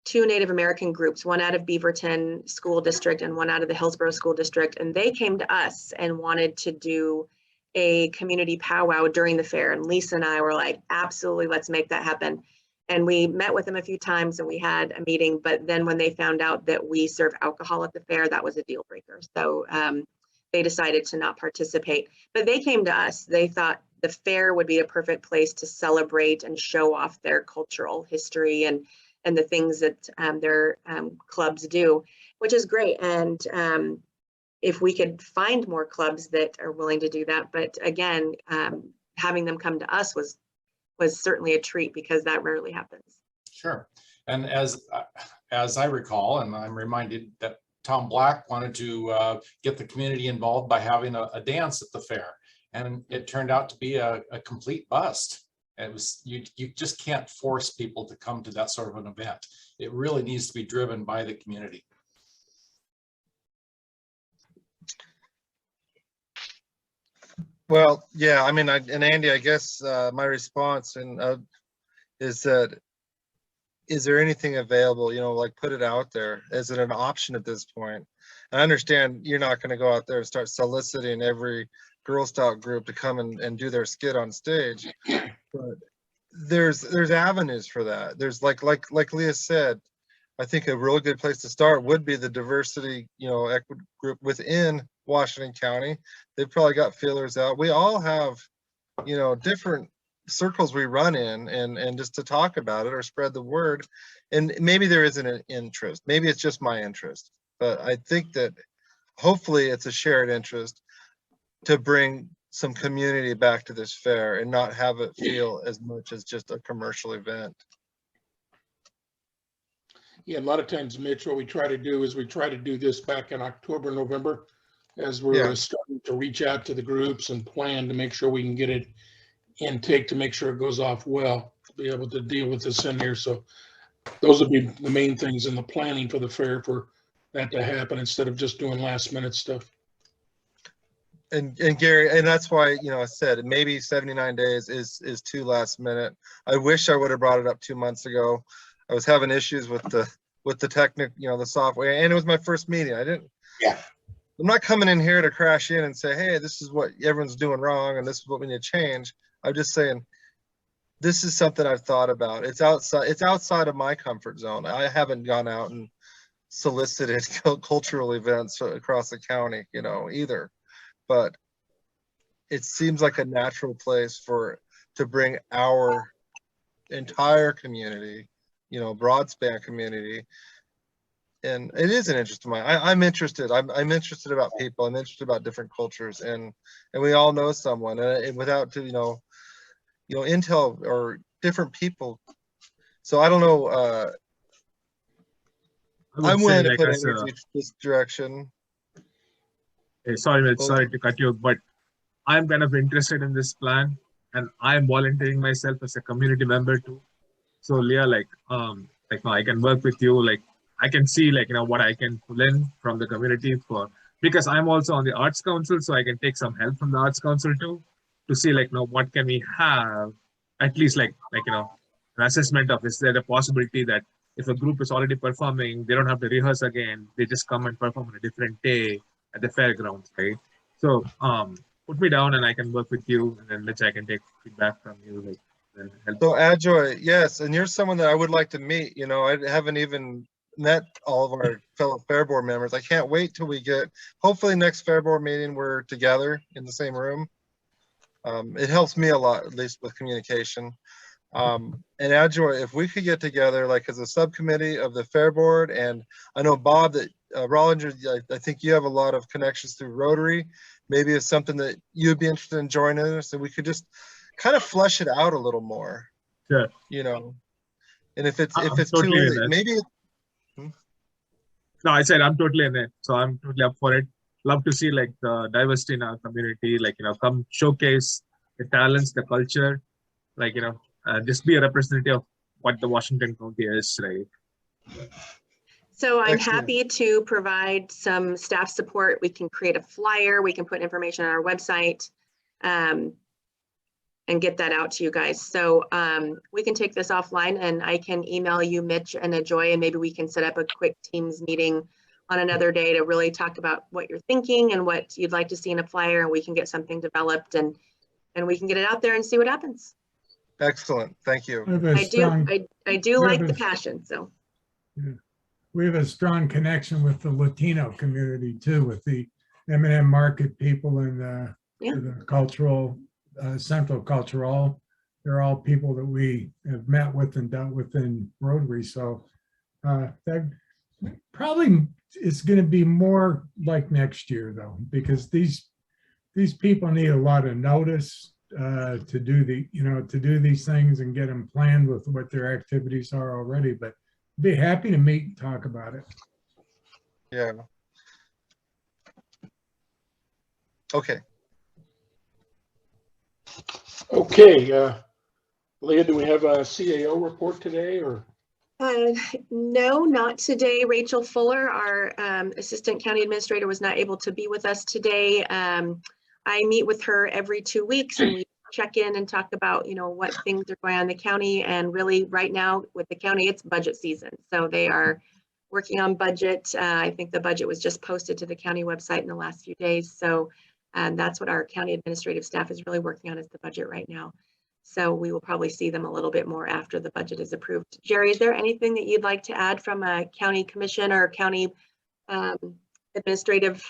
two Native American groups, one out of Beaverton School District and one out of the Hillsborough School District. And they came to us and wanted to do a community powwow during the fair. And Lisa and I were like, absolutely, let's make that happen. And we met with them a few times and we had a meeting, but then when they found out that we serve alcohol at the fair, that was a deal breaker. So they decided to not participate, but they came to us. They thought the fair would be a perfect place to celebrate and show off their cultural history and the things that their clubs do, which is great. And if we could find more clubs that are willing to do that, but again, having them come to us was certainly a treat because that rarely happens. Sure. And as I recall, and I'm reminded that Tom Black wanted to get the community involved by having a dance at the fair, and it turned out to be a complete bust. It was, you just can't force people to come to that sort of an event. It really needs to be driven by the community. Well, yeah, I mean, and Andy, I guess my response is that, is there anything available, like put it out there? Is it an option at this point? I understand you're not going to go out there and start soliciting every Girl Scout group to come and do their skit on stage, but there's avenues for that. There's like Leah said, I think a really good place to start would be the diversity, equity group within Washington County. They've probably got feelers out. We all have, different circles we run in, and just to talk about it or spread the word. And maybe there isn't an interest. Maybe it's just my interest, but I think that hopefully it's a shared interest to bring some community back to this fair and not have it feel as much as just a commercial event. Yeah, a lot of times, Mitch, what we try to do is we try to do this back in October, November, as we're Yeah. starting to reach out to the groups and plan to make sure we can get it intake to make sure it goes off well, to be able to deal with this in here. So those would be the main things in the planning for the fair for that to happen instead of just doing last minute stuff. And Gary, and that's why, you know, I said maybe 79 days is too last minute. I wish I would have brought it up 2 months ago. I was having issues with the technic, you know, the software, and it was my first meeting. Yeah. I'm not coming in here to crash in and say, hey, this is what everyone's doing wrong and this is what we need to change. I'm just saying, this is something I've thought about. It's outside of my comfort zone. I haven't gone out and solicited cultural events across the county, you know, either. But it seems like a natural place to bring our entire community, you know, broad span community. And it is an interest of mine. I'm interested. I'm interested about people. I'm interested about different cultures, and we all know someone. And without you know, intel or different people. So I don't know. I'm willing to put energy this direction. Sorry, Mitch, sorry to cut you, but I'm kind of interested in this plan, and I'm volunteering myself as a community member too. So Leah, no, I can work with you. Like I can see what I can pull in from the community because I'm also on the Arts Council, so I can take some help from the Arts Council too to see what can we have, at least an assessment of, is there a possibility that if a group is already performing, they don't have to rehearse again, they just come and perform on a different day at the fairgrounds, right? So put me down and I can work with you, and then Mitch, I can take feedback from you, and help. So Adjoy, yes, and you're someone that I would like to meet. You know, I haven't even met all of our fellow Fair Board members. I can't wait till we get, hopefully next Fair Board meeting, we're together in the same room. It helps me a lot, at least with communication. And Adjoy, if we could get together as a subcommittee of the Fair Board, and I know Bob that Rollinger, I think you have a lot of connections through Rotary. Maybe it's something that you'd be interested in joining us, and we could just kind of flesh it out a little more. Sure. You know, and if it's totally too early, maybe. No, I said I'm totally in it, so I'm totally up for it. Love to see the diversity in our community, come showcase the talents, the culture, just be a representative of what the Washington County is, right? So I'm Excellent. happy to provide some staff support. We can create a flyer. We can put information on our website and get that out to you guys. So we can take this offline, and I can email you, Mitch and Ajoy, and maybe we can set up a quick Teams meeting on another day to really talk about what you're thinking and what you'd like to see in a flyer, and we can get something developed and we can get it out there and see what happens. Excellent. Thank you. I do like the passion, so. Yeah. We have a strong connection with the Latino community too, with the M&M Market people and the cultural, Central Cultural. They're all people that we have met with and dealt with in Rotary. So that probably is going to be more like next year though, because these people need a lot of notice to do these things and get them planned with what their activities are already. But be happy to meet and talk about it. Yeah. Okay. Okay, Leah, do we have a CAO report today or? No, not today. Rachel Fuller, our Assistant County Administrator, was not able to be with us today. I meet with her every 2 weeks and we check in and talk about, what things are going on in the county. And really right now with the county, it's budget season. So they are working on budget. I think the budget was just posted to the county website in the last few days. So that's what our county administrative staff is really working on, is the budget right now. So we will probably see them a little bit more after the budget is approved. Jerry, is there anything that you'd like to add from a county commission or county administrative,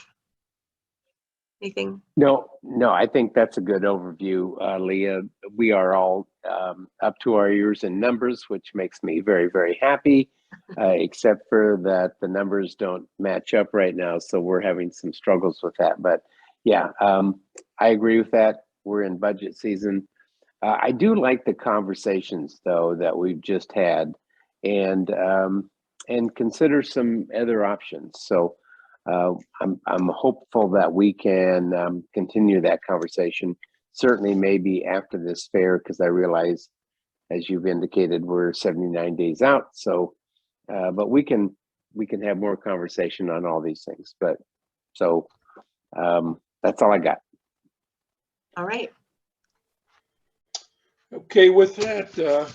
anything? No, I think that's a good overview, Leah. We are all up to our ears in numbers, which makes me very, very happy, except for that the numbers don't match up right now. So we're having some struggles with that. But yeah, I agree with that. We're in budget season. I do like the conversations, though, that we've just had. And and consider some other options. So I'm hopeful that we can continue that conversation. Certainly, maybe after this fair, because I realize, as you've indicated, we're 79 days out. So, but we can have more conversation on all these things. But so that's all I got. All right. Okay, with that,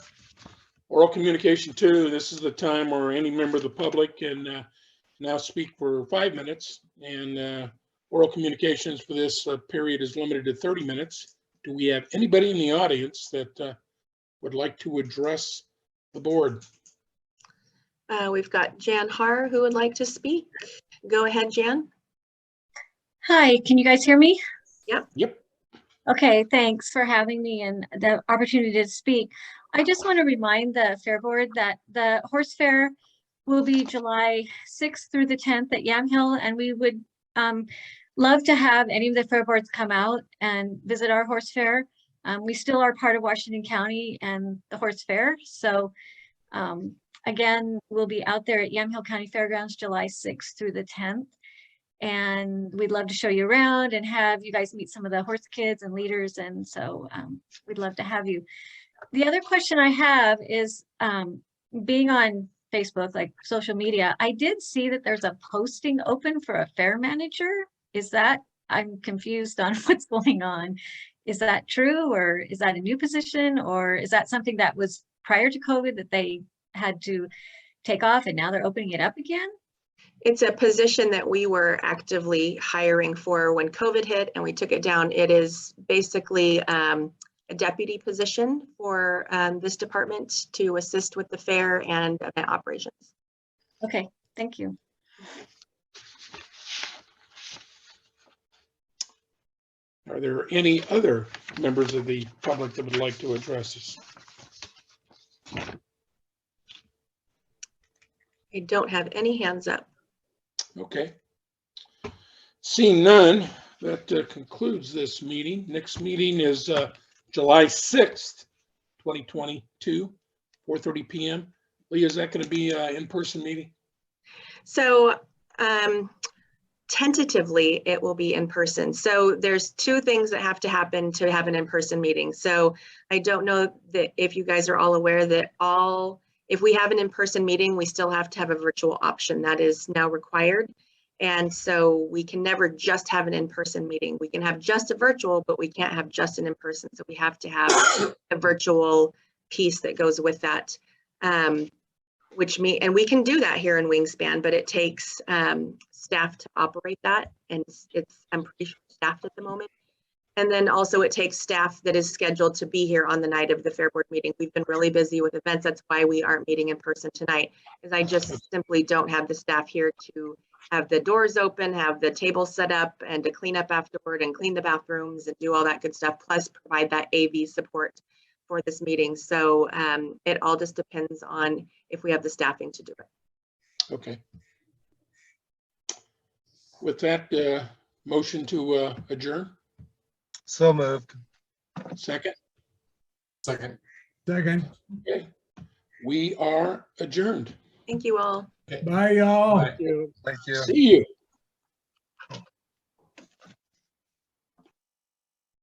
oral communication 2, this is the time where any member of the public can now speak for 5 minutes, and oral communications for this period is limited to 30 minutes. Do we have anybody in the audience that would like to address the board? We've got Jan Har who would like to speak. Go ahead, Jan. Hi, can you guys hear me? Yep. Okay, thanks for having me and the opportunity to speak. I just want to remind the Fair Board that the horse fair will be July 6th through the 10th at Yamhill, and we would love to have any of the Fair Boards come out and visit our horse fair. We still are part of Washington County and the horse fair. So again, we'll be out there at Yamhill County Fairgrounds July 6th through the 10th. And we'd love to show you around and have you guys meet some of the horse kids and leaders. And so we'd love to have you. The other question I have is being on Facebook, like social media, I did see that there's a posting open for a fair manager. Is that, I'm confused on what's going on. Is that true, or is that a new position, or is that something that was prior to COVID that they had to take off and now they're opening it up again? It's a position that we were actively hiring for when COVID hit and we took it down. It is basically a deputy position for this department to assist with the fair and event operations. Okay, thank you. Are there any other members of the public that would like to address us? I don't have any hands up. Okay. Seeing none, that concludes this meeting. Next meeting is July 6th, 2022, 4:30 p.m. Leah, is that going to be an in-person meeting? So tentatively it will be in person. So there's two things that have to happen to have an in-person meeting. So I don't know that if you guys are all aware that if we have an in-person meeting, we still have to have a virtual option that is now required. And so we can never just have an in-person meeting. We can have just a virtual, but we can't have just an in-person. So we have to have a virtual piece that goes with that. And we can do that here in Wingspan, but it takes staff to operate that. And I'm pretty sure staffed at the moment. And then also it takes staff that is scheduled to be here on the night of the Fair Board meeting. We've been really busy with events. That's why we aren't meeting in person tonight, because I just simply don't have the staff here to have the doors open, have the table set up, and to clean up afterward and clean the bathrooms and do all that good stuff, plus provide that AV support for this meeting. So it all just depends on if we have the staffing to do it. Okay. With that, motion to adjourn. So moved. Second. Second. Second. Okay. We are adjourned. Thank you all. Bye, y'all. Bye. Thank you. See you.